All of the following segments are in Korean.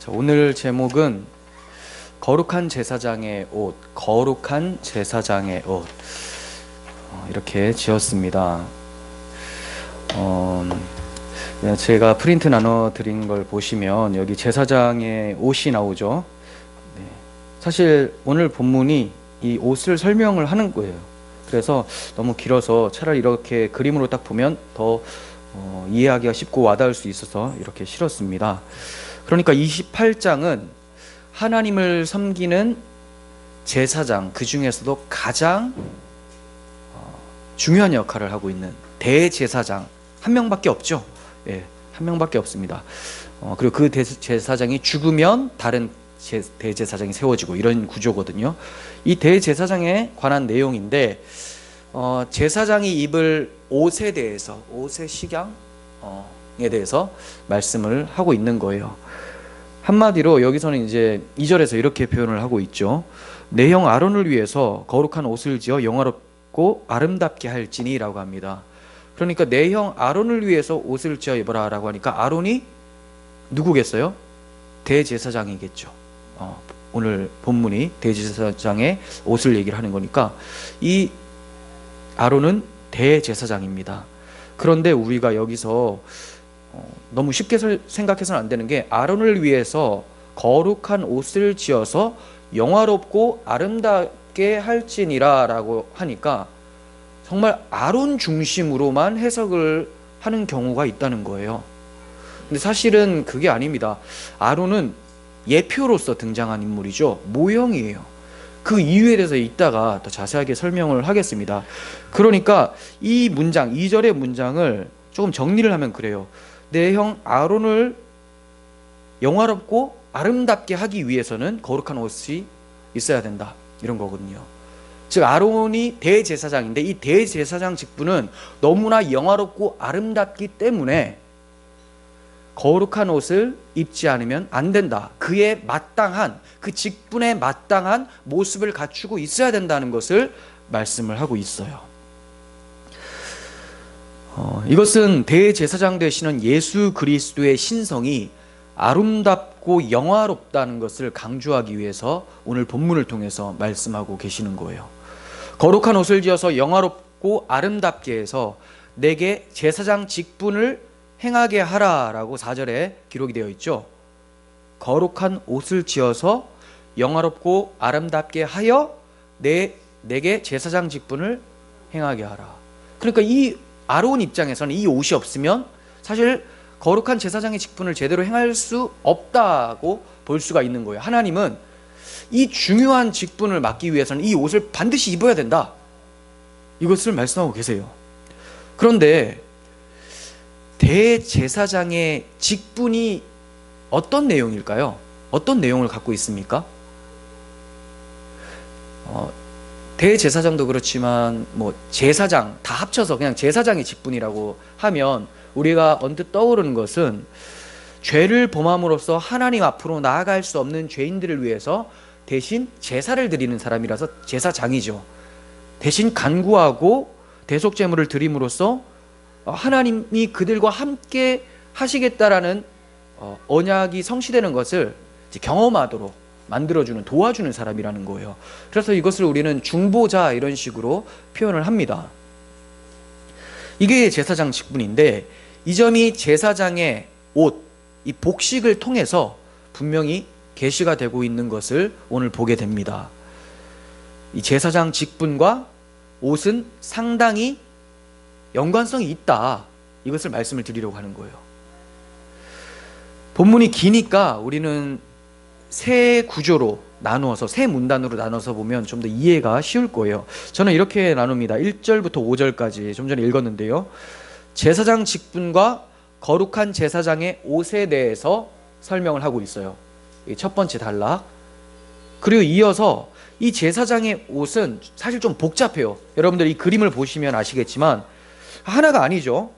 자, 오늘 제목은 거룩한 제사장의 옷, 거룩한 제사장의 옷, 이렇게 지었습니다. 제가 프린트 나눠드린 걸 보시면 여기 제사장의 옷이 나오죠. 네. 사실 오늘 본문이 이 옷을 설명을 하는 거예요. 그래서 너무 길어서 차라리 이렇게 그림으로 딱 보면 더 이해하기가 쉽고 와닿을 수 있어서 이렇게 실었습니다. 그러니까 28장은 하나님을 섬기는 제사장, 그 중에서도 가장 중요한 역할을 하고 있는 대제사장 한 명밖에 없죠. 예, 한 명밖에 없습니다. 그리고 그 대제사장이 죽으면 다른 대제사장이 세워지고 이런 구조거든요. 이 대제사장에 관한 내용인데 제사장이 입을 옷에 대해서, 옷의 식양에 대해서 말씀을 하고 있는 거예요. 한마디로 여기서는 이제 2절에서 이렇게 표현을 하고 있죠. 내 형 아론을 위해서 거룩한 옷을 지어 영화롭고 아름답게 할지니 라고 합니다. 그러니까 내 형 아론을 위해서 옷을 지어 입어라 라고 하니까 아론이 누구겠어요? 대제사장이겠죠. 오늘 본문이 대제사장의 옷을 얘기를 하는 거니까 이 아론은 대제사장입니다. 그런데 우리가 여기서 너무 쉽게 생각해서는 안 되는 게, 아론을 위해서 거룩한 옷을 지어서 영화롭고 아름답게 할지니라 라고 하니까 정말 아론 중심으로만 해석을 하는 경우가 있다는 거예요. 근데 사실은 그게 아닙니다. 아론은 예표로서 등장한 인물이죠. 모형이에요. 그 이유에 대해서 이따가 더 자세하게 설명을 하겠습니다. 그러니까 이 문장, 2절의 문장을 조금 정리를 하면 그래요. 내 형 아론을 영화롭고 아름답게 하기 위해서는 거룩한 옷이 있어야 된다, 이런 거거든요. 즉 아론이 대제사장인데 이 대제사장 직분은 너무나 영화롭고 아름답기 때문에 거룩한 옷을 입지 않으면 안 된다. 그에 마땅한, 그 직분에 마땅한 모습을 갖추고 있어야 된다는 것을 말씀을 하고 있어요. 이것은 대제사장 되시는 예수 그리스도의 신성이 아름답고 영화롭다는 것을 강조하기 위해서 오늘 본문을 통해서 말씀하고 계시는 거예요. 거룩한 옷을 지어서 영화롭고 아름답게 해서 내게 제사장 직분을 행하게 하라라고 4절에 기록이 되어 있죠. 거룩한 옷을 지어서 영화롭고 아름답게 하여 내게 제사장 직분을 행하게 하라. 그러니까 이 아론 입장에서는 이 옷이 없으면 사실 거룩한 제사장의 직분을 제대로 행할 수 없다고 볼 수가 있는 거예요. 하나님은 이 중요한 직분을 맡기 위해서는 이 옷을 반드시 입어야 된다, 이것을 말씀하고 계세요. 그런데 대제사장의 직분이 어떤 내용일까요? 어떤 내용을 갖고 있습니까? 대제사장도 그렇지만 제사장 다 합쳐서 그냥 제사장의 직분이라고 하면 우리가 언뜻 떠오르는 것은 죄를 범함으로써 하나님 앞으로 나아갈 수 없는 죄인들을 위해서 대신 제사를 드리는 사람이라서 제사장이죠. 대신 간구하고 대속제물을 드림으로써 하나님이 그들과 함께 하시겠다라는 언약이 성취되는 것을 경험하도록 만들어주는, 도와주는 사람이라는 거예요. 그래서 이것을 우리는 중보자, 이런 식으로 표현을 합니다. 이게 제사장 직분인데 이 점이 제사장의 옷, 이 복식을 통해서 분명히 계시가 되고 있는 것을 오늘 보게 됩니다. 이 제사장 직분과 옷은 상당히 연관성이 있다, 이것을 말씀을 드리려고 하는 거예요. 본문이 기니까 우리는 세 구조로 나누어서, 세 문단으로 나눠서 보면 좀 더 이해가 쉬울 거예요. 저는 이렇게 나눕니다. 1절부터 5절까지 좀 전에 읽었는데요. 제사장 직분과 거룩한 제사장의 옷에 대해서 설명을 하고 있어요. 첫 번째 단락. 그리고 이어서 이 제사장의 옷은 사실 좀 복잡해요. 여러분들 이 그림을 보시면 아시겠지만 하나가 아니죠.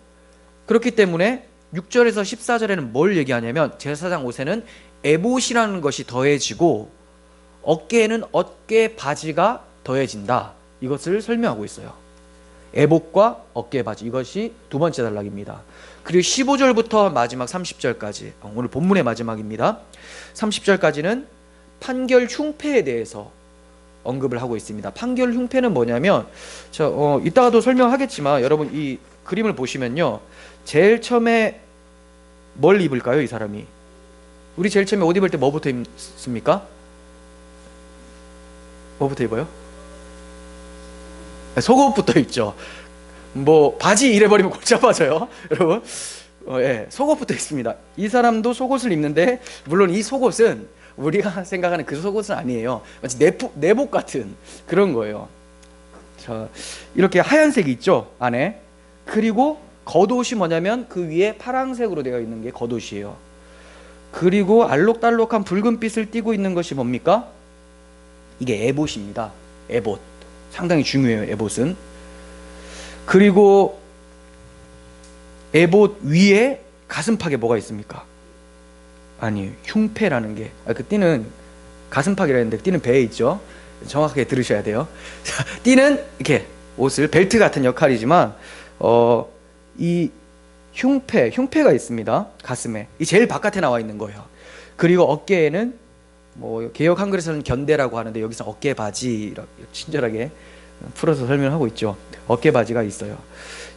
그렇기 때문에 6절에서 14절에는 뭘 얘기하냐면 제사장 옷에는 에봇이라는 것이 더해지고 어깨에는 어깨 바지가 더해진다, 이것을 설명하고 있어요. 에봇과 어깨 바지, 이것이 두 번째 단락입니다. 그리고 15절부터 마지막 30절까지, 오늘 본문의 마지막입니다. 30절까지는 판결 흉패에 대해서 언급을 하고 있습니다. 판결 흉패는 뭐냐면, 이따가도 설명하겠지만 여러분 이 그림을 보시면요, 제일 처음에 뭘 입을까요? 이 사람이, 우리 제일 처음에 옷 입을 때 뭐부터 입습니까? 뭐부터 입어요? 속옷부터 입죠. 뭐 바지 이래버리면 골치 아파져요, 여러분. 예, 속옷부터 입습니다. 이 사람도 속옷을 입는데, 물론 이 속옷은 우리가 생각하는 그 속옷은 아니에요. 마치 내복 같은 그런 거예요. 자, 이렇게 하얀색이 있죠, 안에. 그리고 겉옷이 뭐냐면 그 위에 파란색으로 되어 있는 게 겉옷이에요. 그리고 알록달록한 붉은빛을 띠고 있는 것이 뭡니까? 이게 에봇입니다. 에봇. 상당히 중요해요, 에봇은. 그리고 에봇 위에 가슴팍에 뭐가 있습니까? 아니에요. 흉패라는 게, 그 띠는 가슴팍이라 했는데 띠는 배에 있죠. 정확하게 들으셔야 돼요. 자, 띠는 이렇게 옷을, 벨트 같은 역할이지만 이 흉패가 있습니다. 가슴에. 이 제일 바깥에 나와 있는 거예요. 그리고 어깨에는 뭐 개역 한글에서는 견대라고 하는데 여기서 어깨 바지, 친절하게 풀어서 설명하고 있죠. 어깨 바지가 있어요.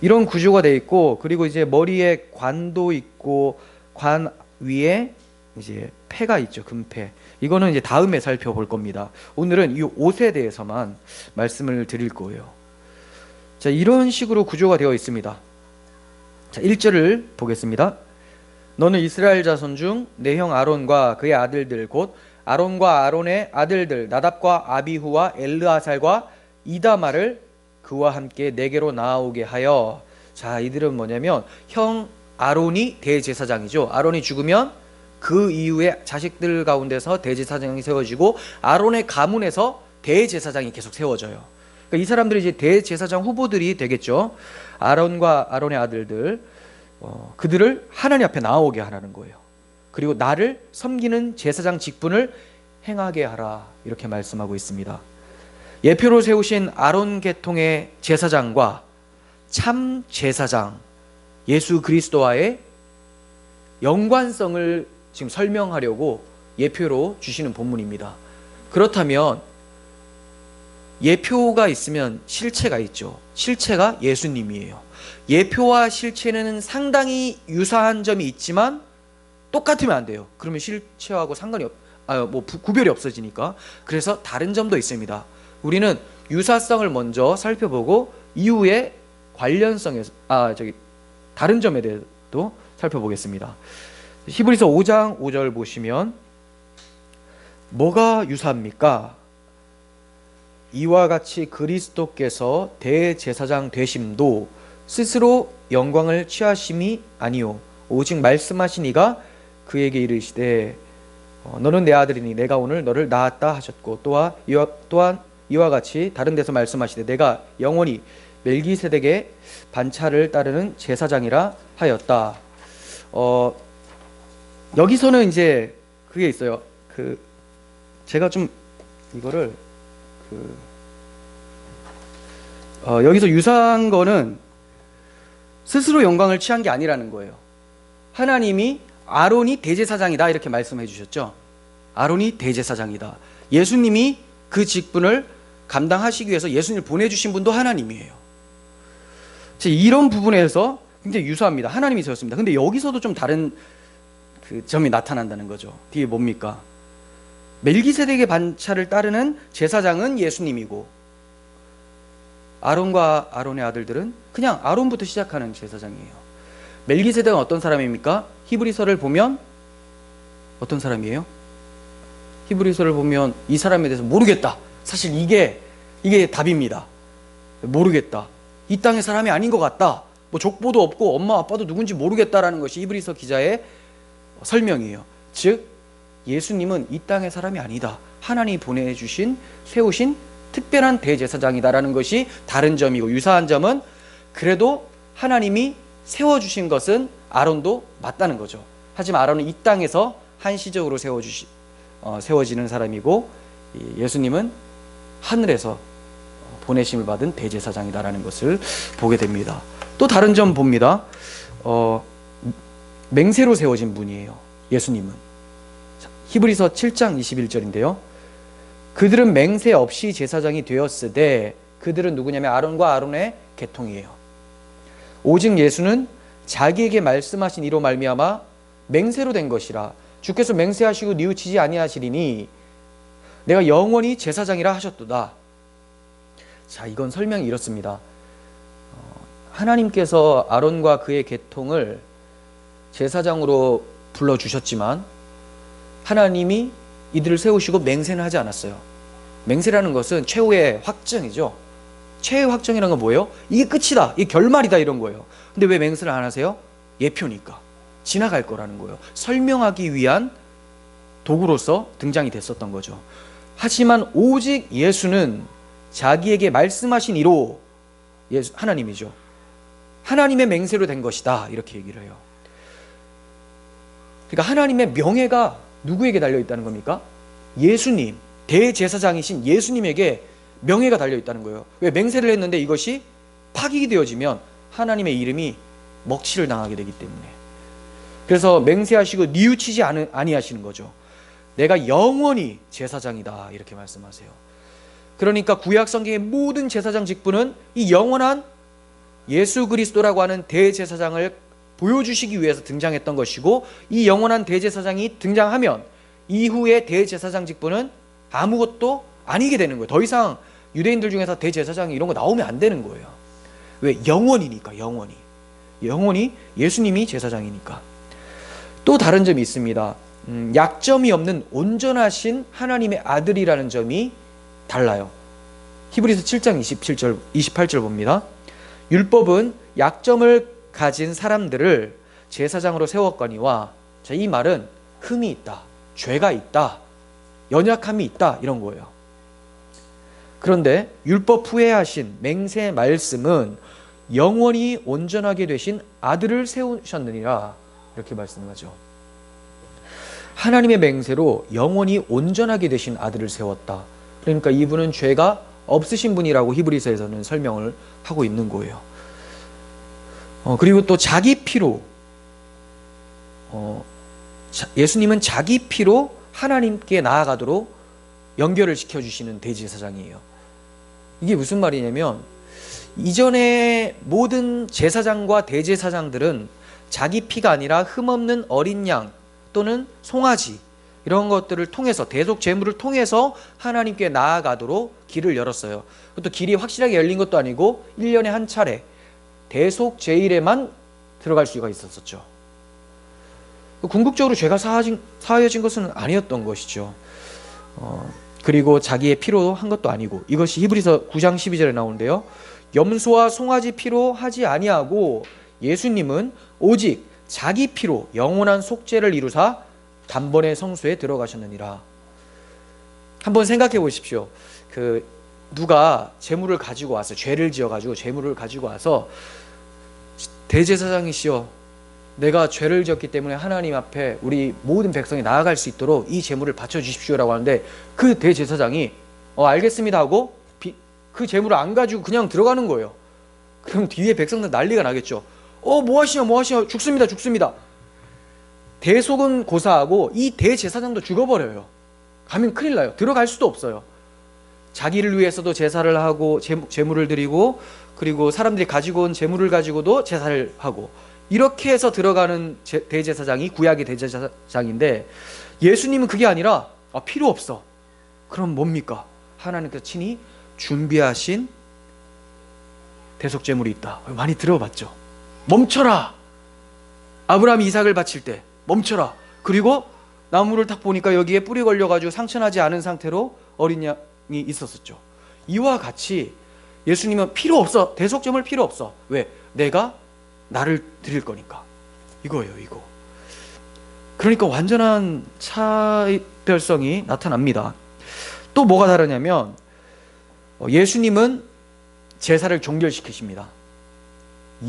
이런 구조가 돼 있고, 그리고 이제 머리에 관도 있고, 관 위에 이제 패가 있죠. 금패. 이거는 이제 다음에 살펴볼 겁니다. 오늘은 이 옷에 대해서만 말씀을 드릴 거예요. 자, 이런 식으로 구조가 되어 있습니다. 자, 1절을 보겠습니다. 너는 이스라엘 자손 중 내 형 아론과 그의 아들들, 곧 아론과 아론의 아들들 나답과 아비후와 엘르아살과 이다말을 그와 함께 내게로 나아오게 하여. 자, 이들은 뭐냐면 형 아론이 대제사장이죠. 아론이 죽으면 그 이후에 자식들 가운데서 대제사장이 세워지고, 아론의 가문에서 대제사장이 계속 세워져요. 그러니까 이 사람들이 이제 대제사장 후보들이 되겠죠. 아론과 아론의 아들들, 그들을 하나님 앞에 나오게 하라는 거예요. 그리고 나를 섬기는 제사장 직분을 행하게 하라, 이렇게 말씀하고 있습니다. 예표로 세우신 아론 계통의 제사장과 참 제사장 예수 그리스도와의 연관성을 지금 설명하려고 예표로 주시는 본문입니다. 그렇다면 예표가 있으면 실체가 있죠. 실체가 예수님이에요. 예표와 실체는 상당히 유사한 점이 있지만 똑같으면 안 돼요. 그러면 실체하고 상관이 구별이 없어지니까. 그래서 다른 점도 있습니다. 우리는 유사성을 먼저 살펴보고 이후에 관련성에서 다른 점에 대해서도 살펴보겠습니다. 히브리서 5장 5절 보시면 뭐가 유사합니까? 이와 같이 그리스도께서 대제사장 되심도 스스로 영광을 취하심이 아니요 오직 말씀하신 이가 그에게 이르시되 너는 내 아들이니 내가 오늘 너를 낳았다 하셨고, 또한 이와 같이 다른 데서 말씀하시되 내가 영원히 멜기세덱의 반차를 따르는 제사장이라 하였다. 여기서는 이제 그게 있어요. 제가 좀 이거를 여기서 유사한 거는 스스로 영광을 취한 게 아니라는 거예요. 하나님이 아론이 대제사장이다 이렇게 말씀해 주셨죠. 아론이 대제사장이다. 예수님이 그 직분을 감당하시기 위해서 예수님을 보내주신 분도 하나님이에요. 이런 부분에서 굉장히 유사합니다. 하나님이 세웠습니다. 근데 여기서도 좀 다른 점이 나타난다는 거죠. 뒤에 뭡니까? 멜기세덱의 반차를 따르는 제사장은 예수님이고, 아론과 아론의 아들들은 그냥 아론부터 시작하는 제사장이에요. 멜기세덱은 어떤 사람입니까? 히브리서를 보면 어떤 사람이에요? 히브리서를 보면 이 사람에 대해서 모르겠다. 사실 이게 답입니다. 모르겠다. 이 땅의 사람이 아닌 것 같다. 뭐 족보도 없고 엄마 아빠도 누군지 모르겠다라는 것이 히브리서 기자의 설명이에요. 즉 예수님은 이 땅의 사람이 아니다. 하나님이 보내주신 세우신 특별한 대제사장이다라는 것이 다른 점이고, 유사한 점은 그래도 하나님이 세워주신 것은 아론도 맞다는 거죠. 하지만 아론은 이 땅에서 한시적으로 세워지는 사람이고, 예수님은 하늘에서 보내심을 받은 대제사장이다라는 것을 보게 됩니다. 또 다른 점 봅니다. 맹세로 세워진 분이에요. 예수님은. 히브리서 7장 21절인데요. 그들은 맹세 없이 제사장이 되었으되 그들은 누구냐면 아론과 아론의 계통이에요. 오직 예수는 자기에게 말씀하신 이로 말미암아 맹세로 된 것이라. 주께서 맹세하시고 뉘우치지 아니하시리니 내가 영원히 제사장이라 하셨도다. 자, 이건 설명이 이렇습니다. 하나님께서 아론과 그의 계통을 제사장으로 불러주셨지만 하나님이 이들을 세우시고 맹세는 하지 않았어요. 맹세라는 것은 최후의 확정이죠. 최후의 확정이라는 건 뭐예요? 이게 끝이다, 이게 결말이다, 이런 거예요. 근데 왜 맹세를 안 하세요? 예표니까. 지나갈 거라는 거예요. 설명하기 위한 도구로서 등장이 됐었던 거죠. 하지만 오직 예수는 자기에게 말씀하신 이로, 하나님이죠, 하나님의 맹세로 된 것이다, 이렇게 얘기를 해요. 그러니까 하나님의 명예가 누구에게 달려있다는 겁니까? 예수님, 대제사장이신 예수님에게 명예가 달려있다는 거예요. 왜? 맹세를 했는데 이것이 파기되어지면 하나님의 이름이 먹칠을 당하게 되기 때문에. 그래서 맹세하시고 뉘우치지 아니하시는 거죠. 내가 영원히 제사장이다, 이렇게 말씀하세요. 그러니까 구약 성경의 모든 제사장 직분은 이 영원한 예수 그리스도라고 하는 대제사장을 보여주시기 위해서 등장했던 것이고, 이 영원한 대제사장이 등장하면 이후의 대제사장 직분은 아무것도 아니게 되는 거예요. 더 이상 유대인들 중에서 대제사장이 이런 거 나오면 안 되는 거예요. 왜? 영원이니까. 영원히 예수님이 제사장이니까. 또 다른 점이 있습니다. 약점이 없는 온전하신 하나님의 아들이라는 점이 달라요. 히브리서 7장 28절 봅니다. 율법은 약점을 가진 사람들을 제사장으로 세웠거니와, 자, 이 말은 흠이 있다, 죄가 있다, 연약함이 있다, 이런 거예요. 그런데 율법 후에 하신 맹세 말씀은 영원히 온전하게 되신 아들을 세우셨느니라, 이렇게 말씀하죠. 하나님의 맹세로 영원히 온전하게 되신 아들을 세웠다. 그러니까 이분은 죄가 없으신 분이라고 히브리서에서는 설명을 하고 있는 거예요. 그리고 또 자기 피로, 예수님은 자기 피로 하나님께 나아가도록 연결을 시켜주시는 대제사장이에요. 이게 무슨 말이냐면, 이전에 모든 제사장과 대제사장들은 자기 피가 아니라 흠없는 어린 양 또는 송아지, 이런 것들을 통해서, 대속 제물을 통해서 하나님께 나아가도록 길을 열었어요. 또 길이 확실하게 열린 것도 아니고 1년에 한 차례 대속 제일에만 들어갈 수가 있었었죠. 궁극적으로 죄가 사하여진 것은 아니었던 것이죠. 그리고 자기의 피로 한 것도 아니고, 이것이 히브리서 9장 12절에 나오는데요. 염소와 송아지 피로 하지 아니하고 예수님은 오직 자기 피로 영원한 속죄를 이루사 단번에 성소에 들어가셨느니라. 한번 생각해 보십시오. 누가 재물을 가지고 와서, 죄를 지어가지고 재물을 가지고 와서, 대제사장이시여, 내가 죄를 지었기 때문에 하나님 앞에 우리 모든 백성이 나아갈 수 있도록 이 재물을 바쳐주십시오라고 하는데, 그 대제사장이 알겠습니다 하고 그 재물을 안 가지고 그냥 들어가는 거예요. 그럼 뒤에 백성들 난리가 나겠죠. 뭐 하시냐, 죽습니다. 대속은 고사하고 이 대제사장도 죽어버려요. 가면 큰일 나요. 들어갈 수도 없어요. 자기를 위해서도 제사를 하고 제물을 드리고, 그리고 사람들이 가지고 온 제물을 가지고도 제사를 하고, 이렇게 해서 들어가는 대제사장이 구약의 대제사장인데, 예수님은 그게 아니라 필요 없어. 그럼 뭡니까? 하나님께서 친히 준비하신 대속제물이 있다. 많이 들어봤죠. 멈춰라. 아브라함이 이삭을 바칠 때 멈춰라. 그리고 나무를 딱 보니까 여기에 뿔이 걸려가지고 상처나지 않은 상태로 어린 양이 있었었죠. 이와 같이 예수님은 필요 없어. 대속제물 필요 없어. 왜? 내가 나를 드릴 거니까. 이거예요, 이거. 그러니까 완전한 차별성이 나타납니다. 또 뭐가 다르냐면, 예수님은 제사를 종결시키십니다.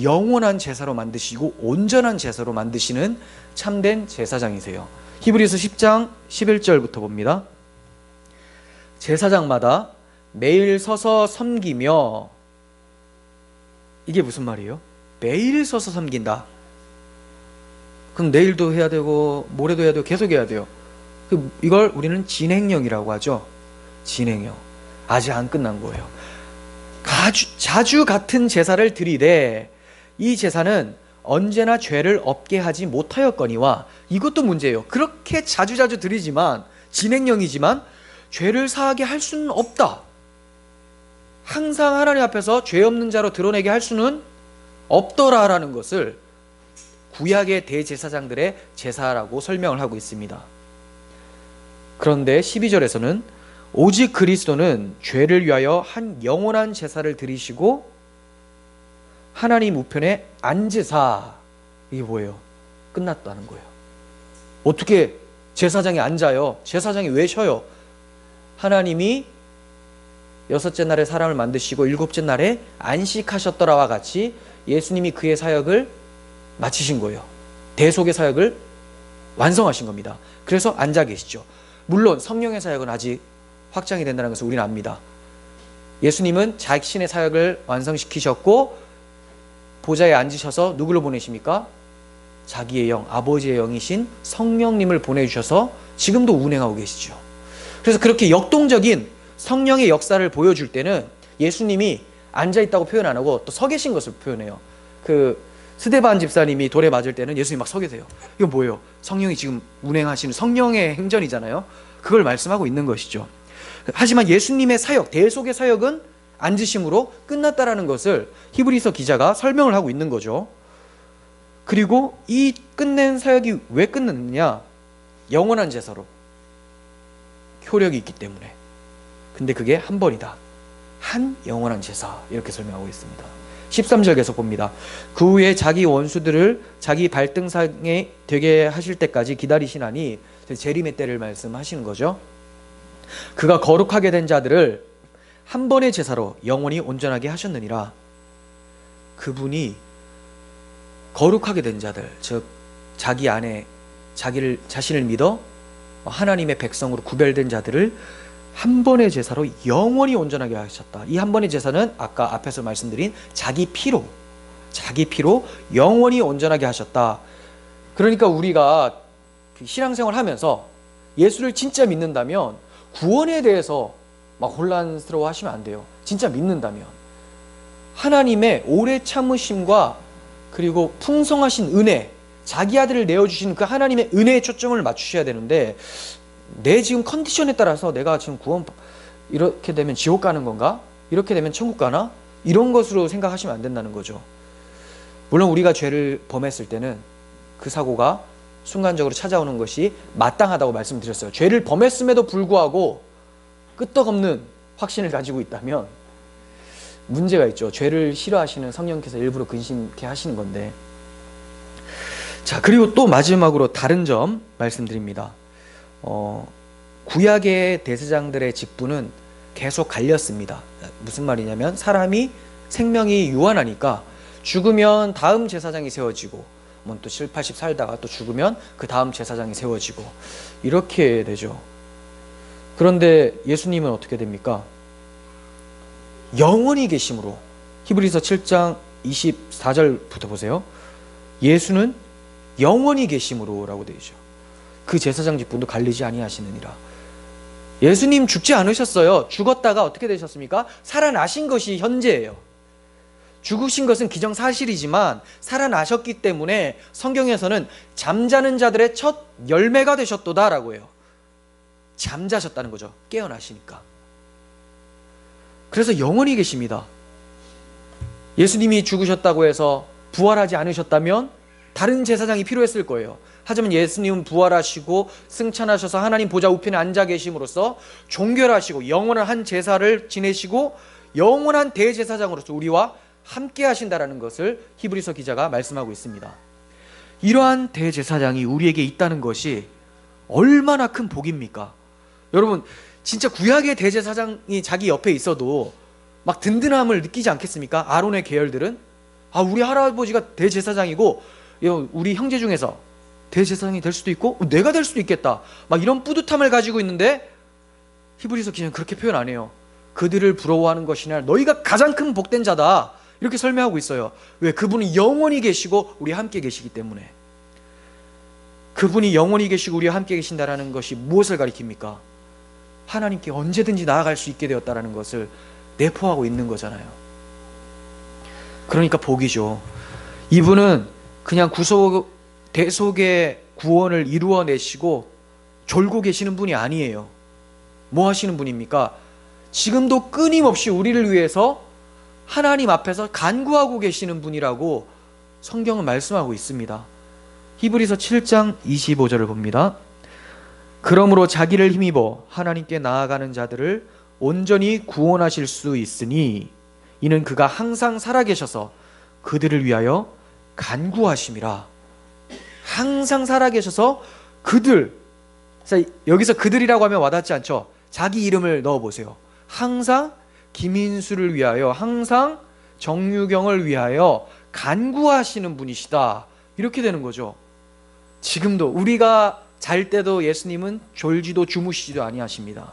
영원한 제사로 만드시고 온전한 제사로 만드시는 참된 제사장이세요. 히브리서 10장 11절부터 봅니다. 제사장마다 매일 서서 섬기며, 이게 무슨 말이에요? 매일 서서 섬긴다. 그럼 내일도 해야 되고 모레도 해야 되고 계속 해야 돼요. 이걸 우리는 진행형이라고 하죠. 진행형. 아직 안 끝난 거예요. 자주 같은 제사를 드리되 이 제사는 언제나 죄를 없게 하지 못하였거니와, 이것도 문제예요. 그렇게 자주 드리지만, 진행형이지만 죄를 사하게 할 수는 없다. 항상 하나님 앞에서 죄 없는 자로 드러내게 할 수는 없더라라는 것을 구약의 대제사장들의 제사라고 설명을 하고 있습니다. 그런데 12절에서는 오직 그리스도는 죄를 위하여 한 영원한 제사를 드리시고 하나님 우편에 앉으사, 이게 뭐예요? 끝났다는 거예요. 어떻게 제사장이 앉아요? 제사장이 왜 쉬어요? 하나님이 여섯째 날에 사람을 만드시고 일곱째 날에 안식하셨더라와 같이 예수님이 그의 사역을 마치신 거예요. 대속의 사역을 완성하신 겁니다. 그래서 앉아 계시죠. 물론 성령의 사역은 아직 확장이 된다는 것을 우리는 압니다. 예수님은 자신의 사역을 완성시키셨고 보좌에 앉으셔서 누구를 보내십니까? 자기의 영, 아버지의 영이신 성령님을 보내주셔서 지금도 운행하고 계시죠. 그래서 그렇게 역동적인 성령의 역사를 보여줄 때는 예수님이 앉아있다고 표현 안 하고 또 서 계신 것을 표현해요. 스데반 집사님이 돌에 맞을 때는 예수님이 막 서게 돼요. 이거 뭐예요? 성령이 지금 운행하시는 성령의 행전이잖아요. 그걸 말씀하고 있는 것이죠. 하지만 예수님의 사역, 대속의 사역은 앉으심으로 끝났다라는 것을 히브리서 기자가 설명을 하고 있는 거죠. 그리고 이 끝낸 사역이 왜 끝났느냐? 영원한 제사로 효력이 있기 때문에. 근데 그게 한 번이다. 한 영원한 제사, 이렇게 설명하고 있습니다. 13절 계속 봅니다. 그 후에 자기 원수들을 자기 발등상에 되게 하실 때까지 기다리시나니, 재림의 때를 말씀하시는 거죠. 그가 거룩하게 된 자들을 한 번의 제사로 영원히 온전하게 하셨느니라. 그분이 거룩하게 된 자들, 즉 자기 안에 자신을 믿어 하나님의 백성으로 구별된 자들을 한 번의 제사로 영원히 온전하게 하셨다. 이 한 번의 제사는 아까 앞에서 말씀드린 자기 피로 영원히 온전하게 하셨다. 그러니까 우리가 신앙생활 하면서 예수를 진짜 믿는다면 구원에 대해서 막 혼란스러워 하시면 안 돼요. 진짜 믿는다면 하나님의 오래 참으심과 그리고 풍성하신 은혜, 자기 아들을 내어주신 그 하나님의 은혜에 초점을 맞추셔야 되는데, 내 지금 컨디션에 따라서 내가 지금 구원 이렇게 되면 지옥 가는 건가? 이렇게 되면 천국 가나? 이런 것으로 생각하시면 안 된다는 거죠. 물론 우리가 죄를 범했을 때는 그 사고가 순간적으로 찾아오는 것이 마땅하다고 말씀드렸어요. 죄를 범했음에도 불구하고 끄떡없는 확신을 가지고 있다면 문제가 있죠. 죄를 싫어하시는 성령께서 일부러 근심케 하시는 건데. 자, 그리고 또 마지막으로 다른 점 말씀드립니다. 구약의 대제사장들의 직분은 계속 갈렸습니다. 무슨 말이냐면 사람이 생명이 유한하니까 죽으면 다음 제사장이 세워지고, 또 7, 80 살다가 또 죽으면 그 다음 제사장이 세워지고, 이렇게 되죠. 그런데 예수님은 어떻게 됩니까? 영원히 계심으로. 히브리서 7장 24절부터 보세요. 예수는 영원히 계심으로 라고 되어 있죠. 그 제사장 직분도 갈리지 아니하시느니라. 예수님 죽지 않으셨어요. 죽었다가 어떻게 되셨습니까? 살아나신 것이 현재예요. 죽으신 것은 기정사실이지만 살아나셨기 때문에 성경에서는 잠자는 자들의 첫 열매가 되셨도다 라고 해요. 잠자셨다는 거죠. 깨어나시니까. 그래서 영원히 계십니다. 예수님이 죽으셨다고 해서 부활하지 않으셨다면 다른 제사장이 필요했을 거예요. 하지만 예수님은 부활하시고 승천하셔서 하나님 보좌 우편에 앉아 계심으로써 종결하시고 영원한 한 제사를 지내시고 영원한 대제사장으로서 우리와 함께 하신다라는 것을 히브리서 기자가 말씀하고 있습니다. 이러한 대제사장이 우리에게 있다는 것이 얼마나 큰 복입니까? 여러분, 진짜 구약의 대제사장이 자기 옆에 있어도 막 든든함을 느끼지 않겠습니까? 아론의 계열들은 우리 할아버지가 대제사장이고 우리 형제 중에서 대제사장이 될 수도 있고 내가 될 수도 있겠다, 막 이런 뿌듯함을 가지고 있는데 히브리서 기자는 그렇게 표현 안 해요. 그들을 부러워하는 것이냐, 너희가 가장 큰 복된 자다, 이렇게 설명하고 있어요. 왜? 그분은 영원히 계시고 우리 함께 계시기 때문에. 그분이 영원히 계시고 우리와 함께 계신다라는 것이 무엇을 가리킵니까? 하나님께 언제든지 나아갈 수 있게 되었다라는 것을 내포하고 있는 거잖아요. 그러니까 복이죠. 이분은 그냥 대속의 구원을 이루어내시고 졸고 계시는 분이 아니에요. 뭐 하시는 분입니까? 지금도 끊임없이 우리를 위해서 하나님 앞에서 간구하고 계시는 분이라고 성경은 말씀하고 있습니다. 히브리서 7장 25절을 봅니다. 그러므로 자기를 힘입어 하나님께 나아가는 자들을 온전히 구원하실 수 있으니 이는 그가 항상 살아계셔서 그들을 위하여 간구하심이라. 항상 살아계셔서 그들, 여기서 그들이라고 하면 와닿지 않죠? 자기 이름을 넣어보세요. 항상 김인수를 위하여, 항상 정유경을 위하여 간구하시는 분이시다. 이렇게 되는 거죠. 지금도 우리가 잘 때도 예수님은 졸지도 주무시지도 아니하십니다.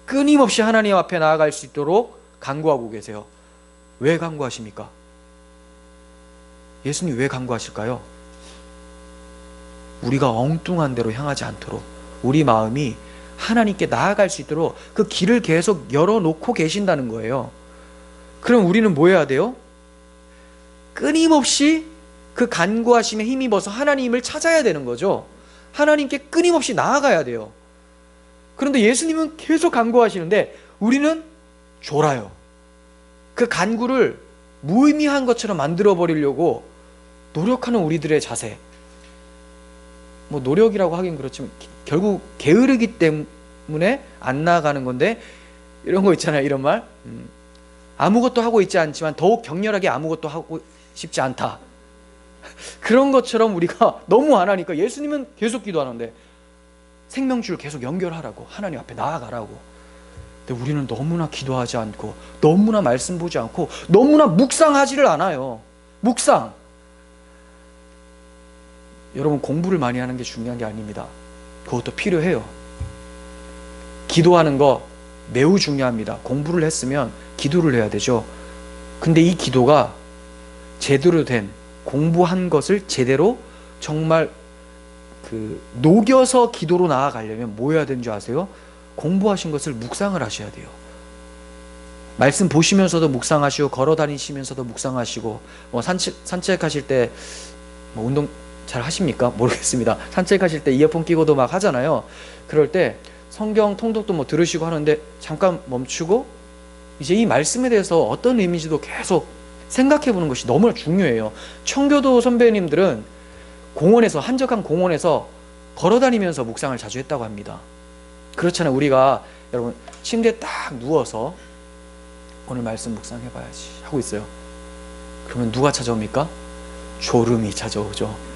끊임없이 하나님 앞에 나아갈 수 있도록 간구하고 계세요. 왜 간구하십니까? 예수님 왜 간구하실까요? 우리가 엉뚱한 데로 향하지 않도록, 우리 마음이 하나님께 나아갈 수 있도록 그 길을 계속 열어놓고 계신다는 거예요. 그럼 우리는 뭐 해야 돼요? 끊임없이 그 간구하심에 힘입어서 하나님을 찾아야 되는 거죠. 하나님께 끊임없이 나아가야 돼요. 그런데 예수님은 계속 간구하시는데 우리는 졸아요. 그 간구를 무의미한 것처럼 만들어 버리려고 노력하는 우리들의 자세, 뭐 노력이라고 하긴 그렇지만 결국 게으르기 때문에 안 나아가는 건데, 이런 거 있잖아요. 이런 말, 아무것도 하고 있지 않지만 더욱 격렬하게 아무것도 하고 싶지 않다. 그런 것처럼 우리가 너무 안 하니까 예수님은 계속 기도하는데 생명줄 계속 연결하라고, 하나님 앞에 나아가라고. 근데 우리는 너무나 기도하지 않고, 너무나 말씀 보지 않고, 너무나 묵상하지를 않아요. 묵상. 여러분, 공부를 많이 하는 게 중요한 게 아닙니다. 그것도 필요해요. 기도하는 거 매우 중요합니다. 공부를 했으면 기도를 해야 되죠. 근데 이 기도가 제대로 된, 공부한 것을 제대로 정말 녹여서 기도로 나아가려면 뭐 해야 되는 줄 아세요? 공부하신 것을 묵상을 하셔야 돼요. 말씀 보시면서도 묵상하시고, 걸어 다니시면서도 묵상하시고, 뭐 산책하실 때 뭐 운동 잘 하십니까? 모르겠습니다. 산책하실 때 이어폰 끼고도 막 하잖아요. 그럴 때 성경 통독도 뭐 들으시고 하는데 잠깐 멈추고 이제 이 말씀에 대해서 어떤 의미인지도 계속 생각해 보는 것이 너무나 중요해요. 청교도 선배님들은 공원에서, 한적한 공원에서 걸어 다니면서 묵상을 자주 했다고 합니다. 그렇잖아요. 우리가 여러분 침대에 딱 누워서 오늘 말씀 묵상해봐야지 하고 있어요. 그러면 누가 찾아옵니까? 졸음이 찾아오죠.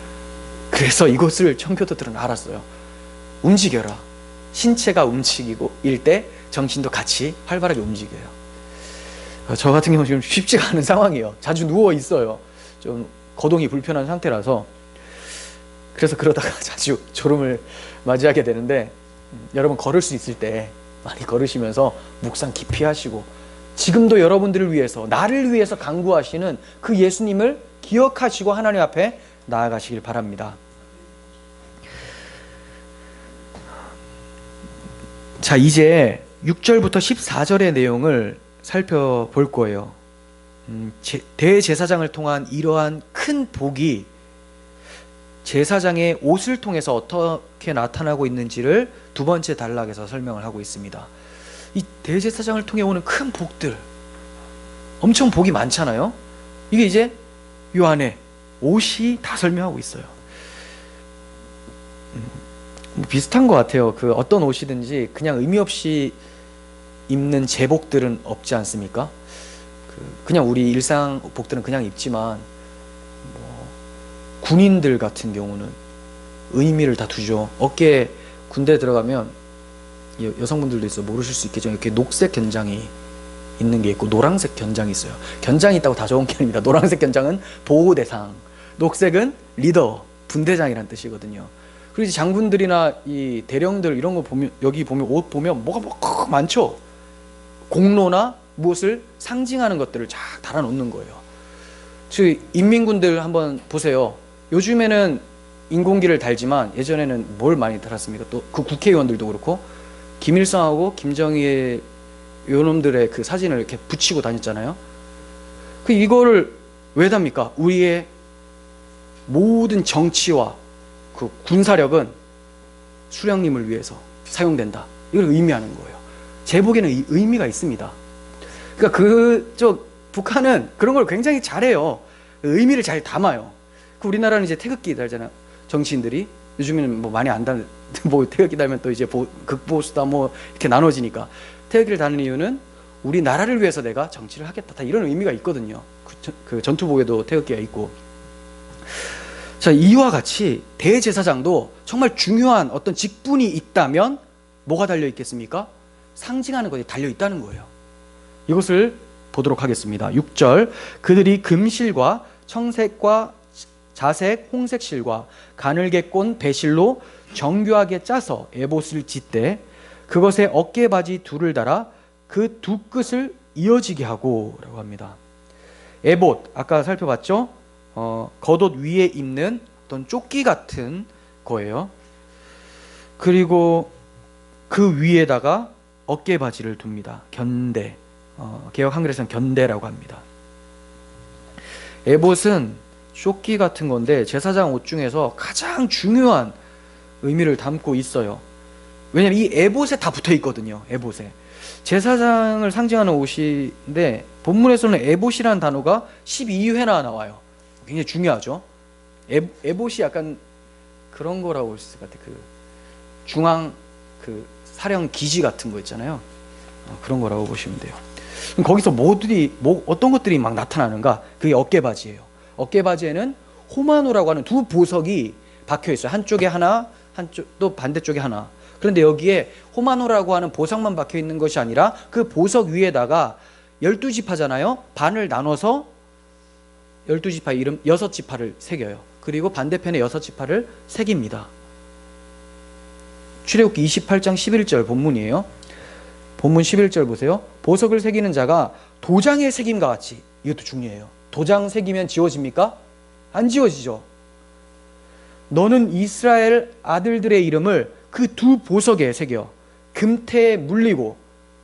그래서 이것을 청교도들은 알았어요. 움직여라. 신체가 움직이고 일 때 정신도 같이 활발하게 움직여요. 저 같은 경우는 지금 쉽지가 않은 상황이에요. 자주 누워 있어요. 좀 거동이 불편한 상태라서. 그래서 그러다가 자주 졸음을 맞이하게 되는데, 여러분 걸을 수 있을 때 많이 걸으시면서 묵상 깊이 하시고, 지금도 여러분들을 위해서, 나를 위해서 간구하시는 그 예수님을 기억하시고 하나님 앞에 나아가시길 바랍니다. 자, 이제 6절부터 14절의 내용을 살펴볼 거예요. 대제사장을 통한 이러한 큰 복이 제사장의 옷을 통해서 어떻게 나타나고 있는지를 두 번째 단락에서 설명을 하고 있습니다. 이 대제사장을 통해 오는 큰 복들, 엄청 복이 많잖아요. 이게 이제 요 안에 옷이 다 설명하고 있어요. 뭐 비슷한 것 같아요. 어떤 옷이든지 그냥 의미 없이 입는 제복들은 없지 않습니까? 그냥 우리 일상 복들은 그냥 입지만, 뭐 군인들 같은 경우는 의미를 다 두죠. 어깨에 군대 들어가면, 여성분들도 있어 모르실 수 있겠지만 이렇게 녹색 견장이 있는 게 있고 노란색 견장이 있어요. 견장이 있다고 다 좋은 게 아닙니다. 노란색 견장은 보호 대상, 녹색은 리더, 분대장이라는 뜻이거든요. 그리고 이제 장군들이나 이 대령들 이런 거 보면, 여기 보면 옷 보면 뭐가 막 많죠. 공로나 무엇을 상징하는 것들을 쫙 달아놓는 거예요. 즉 인민군들 한번 보세요. 요즘에는 인공기를 달지만 예전에는 뭘 많이 달았습니까? 또 그 국회의원들도 그렇고 김일성하고 김정일 요놈들의 그 사진을 이렇게 붙이고 다녔잖아요. 그 이거를 왜 답니까? 우리의 모든 정치와 그 군사력은 수령님을 위해서 사용된다. 이걸 의미하는 거예요. 제 보기에는 의미가 있습니다. 그러니까 북한은 그런 걸 굉장히 잘해요. 의미를 잘 담아요. 우리나라는 이제 태극기 달잖아요. 정치인들이 요즘에는 뭐 많이 안 달, 뭐 태극기 달면 또 이제 극보수다 뭐 이렇게 나눠지니까 태극기를 다는 이유는 우리나라를 위해서 내가 정치를 하겠다. 다 이런 의미가 있거든요. 그 전투복에도 태극기가 있고. 자, 이와 같이 대제사장도 정말 중요한 어떤 직분이 있다면 뭐가 달려 있겠습니까? 상징하는 것이 달려 있다는 거예요. 이것을 보도록 하겠습니다. 6절, 그들이 금실과 청색과 자색, 홍색 실과 가늘게 꼰 배실로 정교하게 짜서 에봇을 짓되 그것에 어깨바지 둘을 달아 그 두 끝을 이어지게 하고 라고 합니다. 에봇, 아까 살펴봤죠? 겉옷 위에 입는 어떤 조끼 같은 거예요. 그리고 그 위에다가 어깨바지를 둡니다. 견대, 개역 한글에서는 견대라고 합니다. 에봇은 조끼 같은 건데 제사장 옷 중에서 가장 중요한 의미를 담고 있어요. 왜냐하면 이 에봇에 다 붙어 있거든요. 에봇에. 제사장을 상징하는 옷인데 본문에서는 에봇이라는 단어가 12회나 나와요. 굉장히 중요하죠. 에봇이 약간 그런 거라고 볼 수 있을 것 같아요. 그 중앙 그 사령 기지 같은 거 있잖아요. 그런 거라고 보시면 돼요. 그럼 거기서 어떤 것들이 막 나타나는가? 그게 어깨바지예요. 어깨바지에는 호마노라고 하는 두 보석이 박혀 있어요. 한쪽에 하나, 한쪽 또 반대쪽에 하나. 그런데 여기에 호마노라고 하는 보석만 박혀 있는 것이 아니라 그 보석 위에다가 12지파잖아요. 반을 나눠서 12지파 이름 6지파를 새겨요. 그리고 반대편에 6지파를 새깁니다. 출애굽기 28장 11절 본문이에요. 본문 11절 보세요. 보석을 새기는 자가 도장에 새김과 같이, 이것도 중요해요. 도장 새기면 지워집니까? 안 지워지죠. 너는 이스라엘 아들들의 이름을 그 두 보석에 새겨 금태에 물리고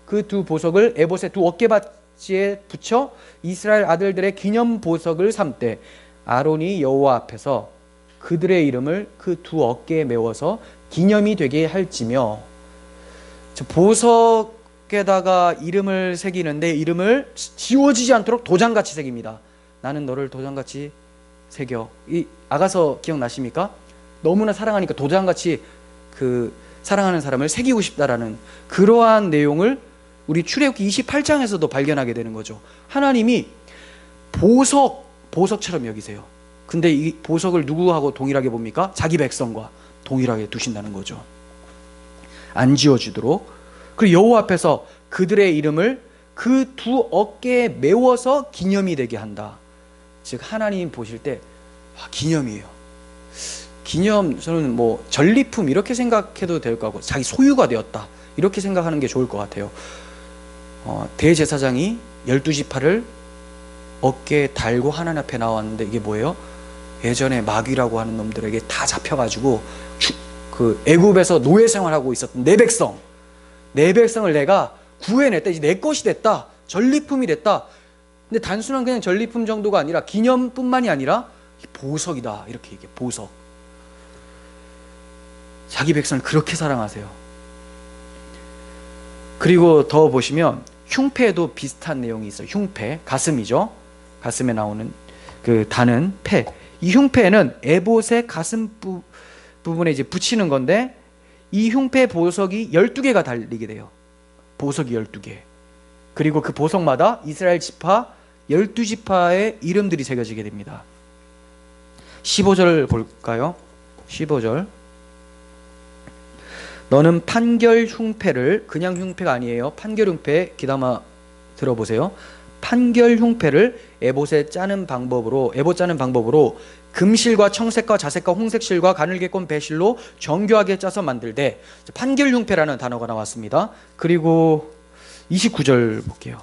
그 두 보석을 에봇의 두 어깨받치에 붙여 이스라엘 아들들의 기념 보석을 삼되 아론이 여호와 앞에서 그들의 이름을 그 두 어깨에 메워서 기념이 되게 할지며. 보석에다가 이름을 새기는데 이름을 지워지지 않도록 도장같이 새깁니다. 나는 너를 도장같이 새겨. 이 아가서 기억나십니까? 너무나 사랑하니까 도장같이 그 사랑하는 사람을 새기고 싶다라는 그러한 내용을 우리 출애굽기 28장에서도 발견하게 되는 거죠. 하나님이 보석처럼 여기세요. 근데 이 보석을 누구하고 동일하게 봅니까? 자기 백성과 동일하게 두신다는 거죠. 안 지워지도록. 그리고 여호와 앞에서 그들의 이름을 그 두 어깨에 메워서 기념이 되게 한다. 즉 하나님 보실 때 기념이에요. 기념, 저는 뭐 전리품 이렇게 생각해도 될 것 같고 자기 소유가 되었다 이렇게 생각하는 게 좋을 것 같아요. 대제사장이 12지파를 어깨에 달고 하나님 앞에 나왔는데 이게 뭐예요? 예전에 마귀라고 하는 놈들에게 다 잡혀가지고 그 애굽에서 노예 생활하고 있었던 내 백성을 내가 구해냈다. 이제 내 것이 됐다. 전리품이 됐다. 근데 단순한 그냥 전리품 정도가 아니라 기념뿐만이 아니라 보석이다. 이렇게 얘기해. 보석. 자기 백성을 그렇게 사랑하세요. 그리고 더 보시면 흉패에도 비슷한 내용이 있어요. 흉패, 가슴이죠. 가슴에 나오는 그 다는 패. 이 흉패는 에봇의 가슴 부분에 이제 붙이는 건데 이 흉패 보석이 12개가 달리게 돼요. 보석이 12개. 그리고 그 보석마다 이스라엘 지파 12지파의 이름들이 새겨지게 됩니다. 15절 볼까요? 15절. 너는 판결 흉패를, 그냥 흉패가 아니에요. 판결 흉패 귀담아 들어보세요. 판결 흉패를 에봇에 짜는 방법으로, 에봇 짜는 방법으로 금실과 청색과 자색과 홍색 실과 가늘게 꼰 배실로 정교하게 짜서 만들되. 판결 흉패라는 단어가 나왔습니다. 그리고 29절 볼게요.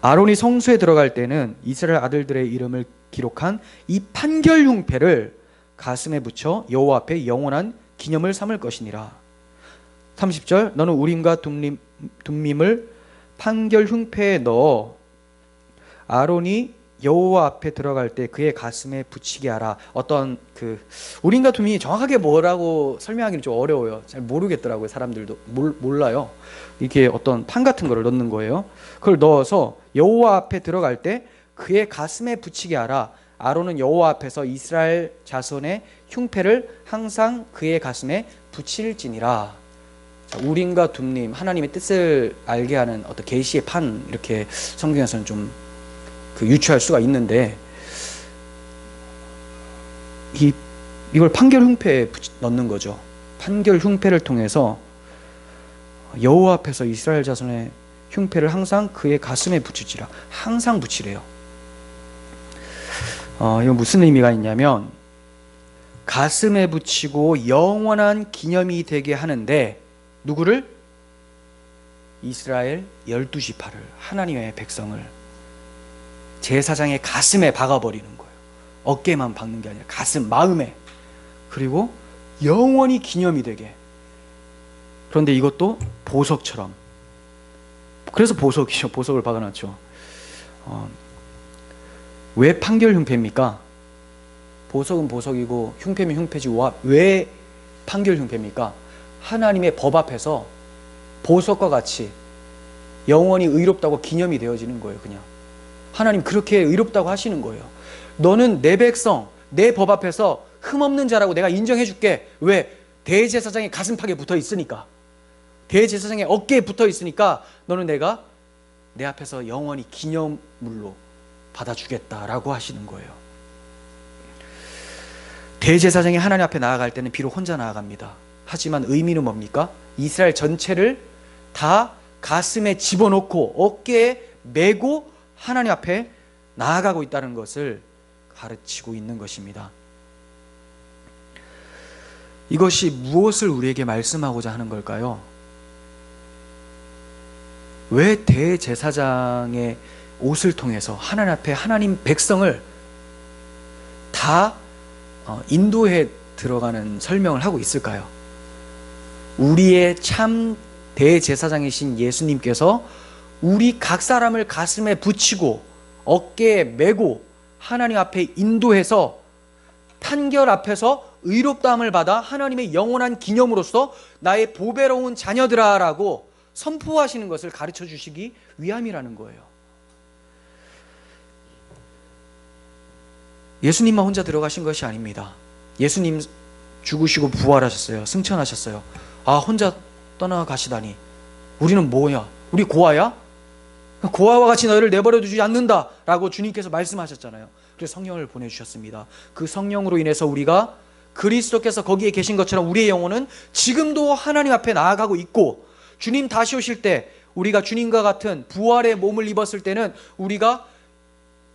아론이 성소에 들어갈 때는 이스라엘 아들들의 이름을 기록한 이 판결 흉패를 가슴에 붙여 여호와 앞에 영원한 기념을 삼을 것이니라. 30절 너는 우림과 둠밈을 판결 흉패에 넣어 아론이 여호와 앞에 들어갈 때 그의 가슴에 붙이게 하라. 어떤 우림과 둠밈이 정확하게 뭐라고 설명하기는 좀 어려워요. 잘 모르겠더라고요. 사람들도 몰라요. 이게 어떤 판 같은 거를 넣는 거예요. 그걸 넣어서 여호와 앞에 들어갈 때 그의 가슴에 붙이게 하라. 아론은 여호와 앞에서 이스라엘 자손의 흉패를 항상 그의 가슴에 붙일지니라. 우림과 둠밈, 하나님의 뜻을 알게 하는 어떤 계시의 판, 이렇게 성경에서는 좀 유추할 수가 있는데, 이걸 판결 흉패에 넣는 거죠. 판결 흉패를 통해서 여호와 앞에서 이스라엘 자손의 흉패를 항상 그의 가슴에 붙이지라. 항상 붙이래요. 이건 무슨 의미가 있냐면, 가슴에 붙이고 영원한 기념이 되게 하는데, 누구를? 이스라엘 12지파를, 하나님의 백성을 제사장의 가슴에 박아버리는 거예요. 어깨만 박는 게 아니라 가슴, 마음에. 그리고 영원히 기념이 되게. 그런데 이것도 보석처럼. 그래서 보석이죠. 보석을 박아놨죠. 왜 판결 흉패입니까? 보석은 보석이고 흉패면 흉패지. 왜 판결 흉패입니까? 하나님의 법 앞에서 보석과 같이 영원히 의롭다고 기념이 되어지는 거예요. 그냥 하나님 그렇게 의롭다고 하시는 거예요. 너는 내 백성, 내 법 앞에서 흠없는 자라고 내가 인정해 줄게. 왜? 대제사장의 가슴팍에 붙어 있으니까. 대제사장의 어깨에 붙어 있으니까 너는 내가 내 앞에서 영원히 기념물로 받아주겠다라고 하시는 거예요. 대제사장이 하나님 앞에 나아갈 때는 비록 혼자 나아갑니다. 하지만 의미는 뭡니까? 이스라엘 전체를 다 가슴에 집어넣고 어깨에 메고 하나님 앞에 나아가고 있다는 것을 가르치고 있는 것입니다. 이것이 무엇을 우리에게 말씀하고자 하는 걸까요? 왜 대제사장의 옷을 통해서 하나님 앞에 하나님 백성을 다 인도해 들어가는 설명을 하고 있을까요? 우리의 참 대제사장이신 예수님께서 우리 각 사람을 가슴에 붙이고 어깨에 메고 하나님 앞에 인도해서 판결 앞에서 의롭다함을 받아 하나님의 영원한 기념으로서 나의 보배로운 자녀들아 라고 선포하시는 것을 가르쳐 주시기 위함이라는 거예요. 예수님만 혼자 들어가신 것이 아닙니다. 예수님 죽으시고 부활하셨어요. 승천하셨어요. 혼자 떠나가시다니 우리는 뭐야? 우리 고아야? 고아와 같이 너희를 내버려 두지 않는다 라고 주님께서 말씀하셨잖아요. 그래서 성령을 보내주셨습니다. 그 성령으로 인해서 우리가 그리스도께서 거기에 계신 것처럼 우리의 영혼은 지금도 하나님 앞에 나아가고 있고, 주님 다시 오실 때 우리가 주님과 같은 부활의 몸을 입었을 때는 우리가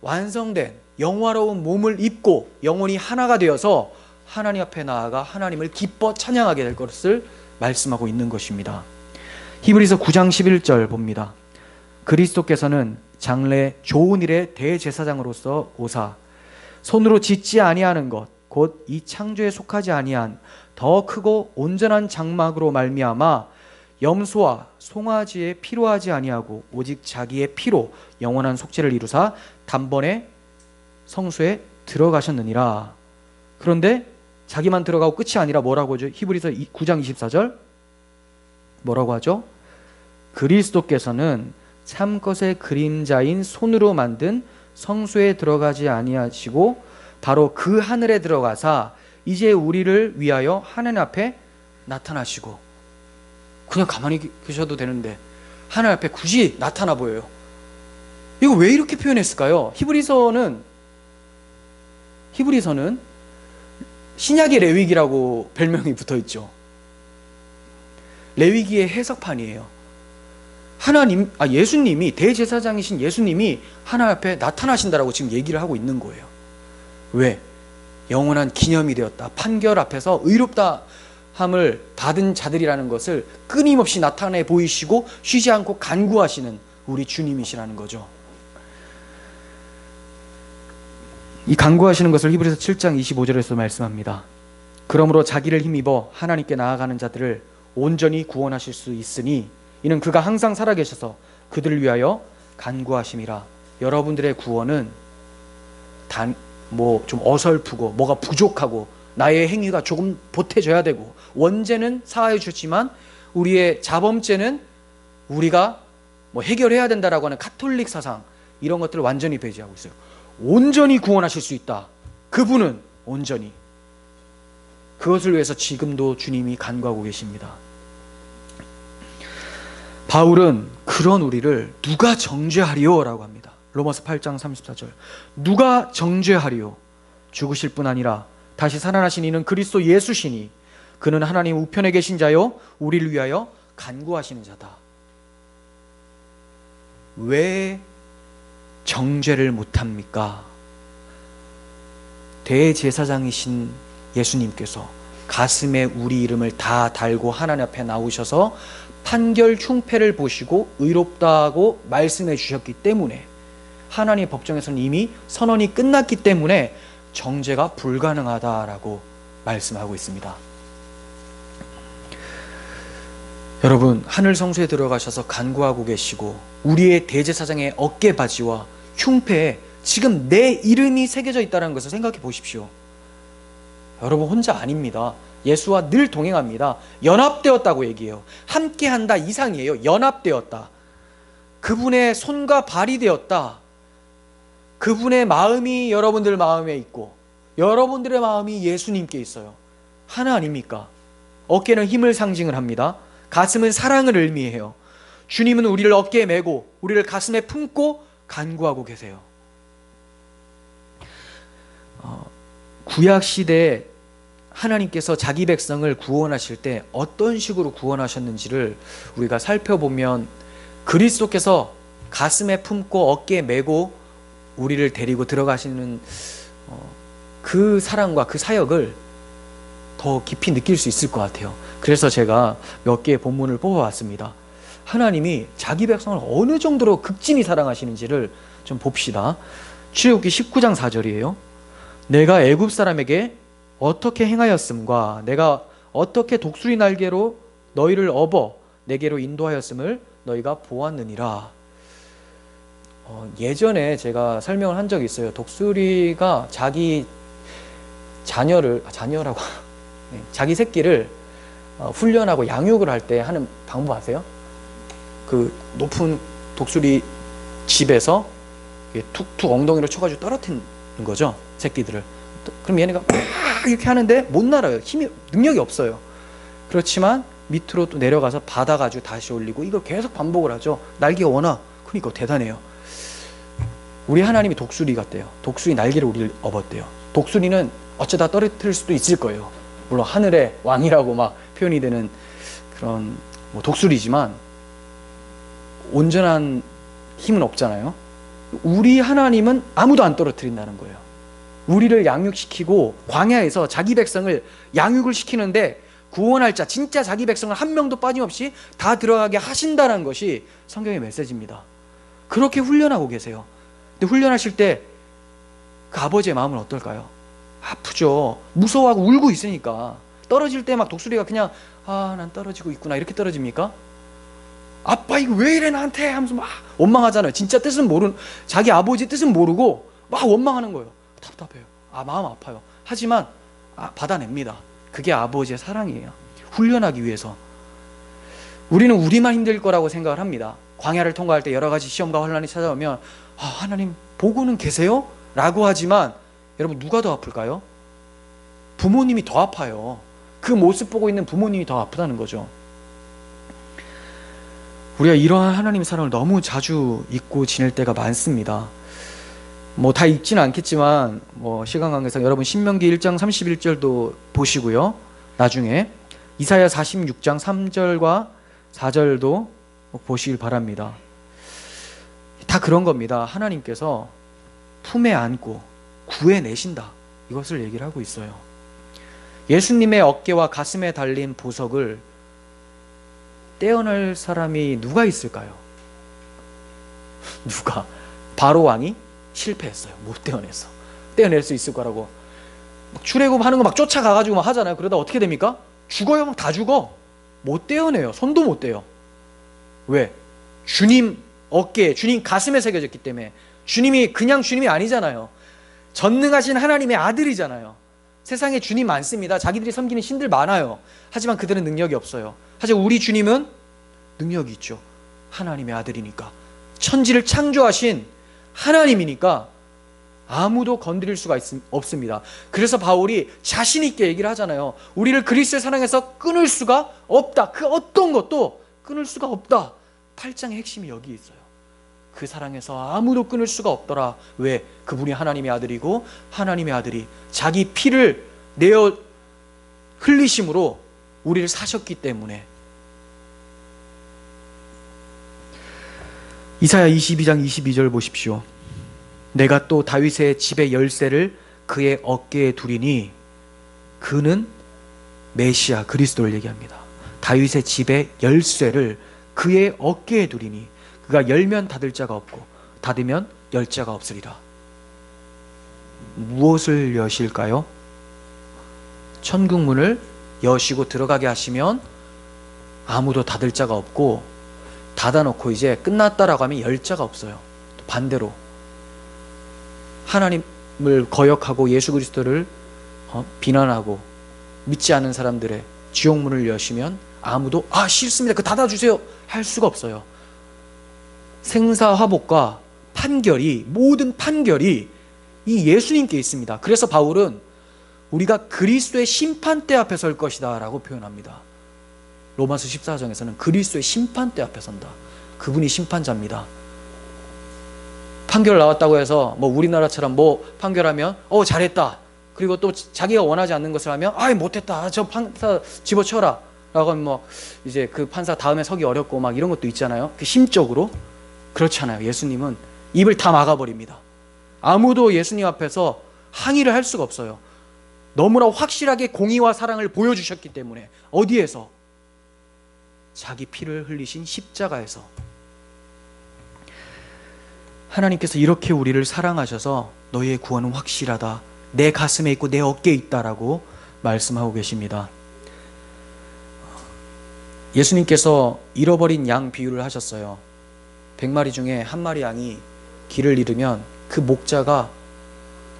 완성된 영화로운 몸을 입고 영혼이 하나가 되어서 하나님 앞에 나아가 하나님을 기뻐 찬양하게 될 것을 말씀하고 있는 것입니다. 히브리서 9장 11절 봅니다. 그리스도께서는 장래 좋은 일의 대제사장으로서 오사 손으로 짓지 아니하는 것 곧 이 창조에 속하지 아니한 더 크고 온전한 장막으로 말미암아 염소와 송아지에 피로하지 아니하고 오직 자기의 피로 영원한 속죄를 이루사 단번에 성소에 들어가셨느니라. 그런데 자기만 들어가고 끝이 아니라 뭐라고 하죠? 히브리서 9장 24절 뭐라고 하죠? 그리스도께서는 참것의 그림자인 손으로 만든 성소에 들어가지 아니하시고 바로 그 하늘에 들어가사 이제 우리를 위하여 하나님 앞에 나타나시고, 그냥 가만히 계셔도 되는데 하나님 앞에 굳이 나타나 보여요. 이거 왜 이렇게 표현했을까요? 히브리서는 신약의 레위기라고 별명이 붙어있죠. 레위기의 해석판이에요. 예수님이, 대제사장이신 예수님이 하나님 앞에 나타나신다라고 지금 얘기를 하고 있는 거예요. 왜? 영원한 기념이 되었다. 판결 앞에서 의롭다함을 받은 자들이라는 것을 끊임없이 나타내 보이시고 쉬지 않고 간구하시는 우리 주님이시라는 거죠. 이 간구하시는 것을 히브리서 7장 25절에서 말씀합니다. 그러므로 자기를 힘입어 하나님께 나아가는 자들을 온전히 구원하실 수 있으니 이는 그가 항상 살아계셔서 그들을 위하여 간구하심이라. 여러분들의 구원은 좀 어설프고 뭐가 부족하고 나의 행위가 조금 보태져야 되고 원죄는 사하여 주셨지만 우리의 자범죄는 우리가 해결해야 된다라고 하는 가톨릭 사상, 이런 것들을 완전히 배제하고 있어요. 온전히 구원하실 수 있다. 그분은 온전히. 그것을 위해서 지금도 주님이 간구하고 계십니다. 바울은 그런 우리를 누가 정죄하리요? 라고 합니다. 로마서 8장 34절. 누가 정죄하리요? 죽으실 뿐 아니라 다시 살아나신 이는 그리스도 예수시니 그는 하나님 우편에 계신 자요 우리를 위하여 간구하시는 자다. 왜 정죄를 못합니까? 대제사장이신 예수님께서 가슴에 우리 이름을 다 달고 하나님 앞에 나오셔서 판결 흉패를 보시고 의롭다고 말씀해 주셨기 때문에, 하나님의 법정에서는 이미 선언이 끝났기 때문에 정죄가 불가능하다라고 말씀하고 있습니다. 여러분, 하늘 성소에 들어가셔서 간구하고 계시고 우리의 대제사장의 어깨바지와 흉패에 지금 내 이름이 새겨져 있다는 것을 생각해 보십시오. 여러분 혼자 아닙니다. 예수와 늘 동행합니다. 연합되었다고 얘기해요. 함께한다 이상이에요. 연합되었다. 그분의 손과 발이 되었다. 그분의 마음이 여러분들 마음에 있고 여러분들의 마음이 예수님께 있어요. 하나 아닙니까? 어깨는 힘을 상징을 합니다. 가슴은 사랑을 의미해요. 주님은 우리를 어깨에 메고 우리를 가슴에 품고 간구하고 계세요. 구약 시대에 하나님께서 자기 백성을 구원하실 때 어떤 식으로 구원하셨는지를 우리가 살펴보면 그리스도께서 가슴에 품고 어깨에 메고 우리를 데리고 들어가시는 그 사랑과 그 사역을 더 깊이 느낄 수 있을 것 같아요. 그래서 제가 몇 개의 본문을 뽑아왔습니다. 하나님이 자기 백성을 어느 정도로 극진히 사랑하시는지를 좀 봅시다. 출애굽기 19장 4절이에요. 내가 애굽 사람에게 어떻게 행하였음과 내가 어떻게 독수리 날개로 너희를 업어 내게로 인도하였음을 너희가 보았느니라. 예전에 제가 설명을 한 적이 있어요. 독수리가 자기 자녀라고 자기 새끼를 훈련하고 양육을 할 때 하는 방법 아세요? 그 높은 독수리 집에서 툭툭 엉덩이로 쳐가지고 떨어뜨리는 거죠, 새끼들을. 그럼 얘네가 막 이렇게 하는데 못 날아요. 능력이 없어요. 그렇지만 밑으로 또 내려가서 받아가지고 다시 올리고 이걸 계속 반복을 하죠. 날개가 워낙 크니까 대단해요. 우리 하나님이 독수리 같대요. 독수리 날개를 우리를 업었대요. 독수리는 어쩌다 떨어뜨릴 수도 있을 거예요. 물론 하늘의 왕이라고 막 표현이 되는 그런 독수리지만 온전한 힘은 없잖아요. 우리 하나님은 아무도 안 떨어뜨린다는 거예요. 우리를 양육시키고 광야에서 자기 백성을 양육을 시키는데 구원할 자, 진짜 자기 백성을 한 명도 빠짐없이 다 들어가게 하신다는 것이 성경의 메시지입니다. 그렇게 훈련하고 계세요. 근데 훈련하실 때 그 아버지의 마음은 어떨까요? 아프죠. 무서워하고 울고 있으니까. 떨어질 때 막 독수리가 그냥 난 떨어지고 있구나 이렇게 떨어집니까? 아빠 이거 왜 이래 나한테 하면서 막 원망하잖아요. 진짜 뜻은 자기 아버지 뜻은 모르고 막 원망하는 거예요. 답답해요. 마음 아파요. 하지만 받아냅니다. 그게 아버지의 사랑이에요. 훈련하기 위해서. 우리는 우리만 힘들 거라고 생각을 합니다. 광야를 통과할 때 여러 가지 시험과 환난이 찾아오면 하나님 보고는 계세요? 라고 하지만 여러분 누가 더 아플까요? 부모님이 더 아파요. 그 모습 보고 있는 부모님이 더 아프다는 거죠. 우리가 이러한 하나님의 사랑을 너무 자주 잊고 지낼 때가 많습니다. 다 읽지는 않겠지만 시간 관계상 여러분 신명기 1장 31절도 보시고요. 나중에 이사야 46장 3절과 4절도 보시길 바랍니다. 다 그런 겁니다. 하나님께서 품에 안고 구해내신다. 이것을 얘기를 하고 있어요. 예수님의 어깨와 가슴에 달린 보석을 떼어낼 사람이 누가 있을까요? 누가? 바로 왕이 실패했어요. 못 떼어냈어. 떼어낼 수 있을 거라고. 막 출애굽하는 거 막 쫓아가가지고 막 하잖아요. 그러다 어떻게 됩니까? 죽어요. 막 다 죽어. 못 떼어내요. 손도 못 떼요. 왜? 주님 어깨에, 주님 가슴에 새겨졌기 때문에. 주님이 그냥 주님이 아니잖아요. 전능하신 하나님의 아들이잖아요. 세상에 주님 많습니다. 자기들이 섬기는 신들 많아요. 하지만 그들은 능력이 없어요. 하지만 우리 주님은 능력이 있죠. 하나님의 아들이니까. 천지를 창조하신 하나님이니까 아무도 건드릴 수가 없습니다. 그래서 바울이 자신 있게 얘기를 하잖아요. 우리를 그리스도의 사랑에서 끊을 수가 없다. 그 어떤 것도 끊을 수가 없다. 8장의 핵심이 여기 있어요. 그 사랑에서 아무도 끊을 수가 없더라. 왜? 그분이 하나님의 아들이고 하나님의 아들이 자기 피를 내어 흘리심으로 우리를 사셨기 때문에. 이사야 22장 22절 보십시오. 내가 또 다윗의 집의 열쇠를 그의 어깨에 두리니, 그는 메시아 그리스도를 얘기합니다. 다윗의 집의 열쇠를 그의 어깨에 두리니 그가 열면 닫을 자가 없고 닫으면 열 자가 없으리라. 무엇을 여실까요? 천국문을 여시고 들어가게 하시면 아무도 닫을 자가 없고, 닫아놓고 이제 끝났다라고 하면 열 자가 없어요. 반대로 하나님을 거역하고 예수 그리스도를 비난하고 믿지 않은 사람들의 지옥문을 여시면 아무도 싫습니다, 그거 닫아주세요 할 수가 없어요. 생사화복과 판결이, 모든 판결이 이 예수님께 있습니다. 그래서 바울은 우리가 그리스도의 심판대 앞에 설 것이다 라고 표현합니다. 로마서 14장에서는 그리스도의 심판대 앞에 선다. 그분이 심판자입니다. 판결 나왔다고 해서 뭐 우리나라처럼 뭐 판결하면 잘했다, 그리고 또 자기가 원하지 않는 것을 하면 못했다, 저 판사 집어쳐라 라고 하면 뭐 이제 그 판사 다음에 서기 어렵고 막 이런 것도 있잖아요. 그 심적으로. 그렇잖아요. 예수님은 입을 다 막아버립니다. 아무도 예수님 앞에서 항의를 할 수가 없어요. 너무나 확실하게 공의와 사랑을 보여주셨기 때문에. 어디에서? 자기 피를 흘리신 십자가에서. 하나님께서 이렇게 우리를 사랑하셔서 너희의 구원은 확실하다, 내 가슴에 있고 내 어깨에 있다라고 말씀하고 계십니다. 예수님께서 잃어버린 양 비유를 하셨어요. 100마리 중에 한 마리 양이 길을 잃으면 그 목자가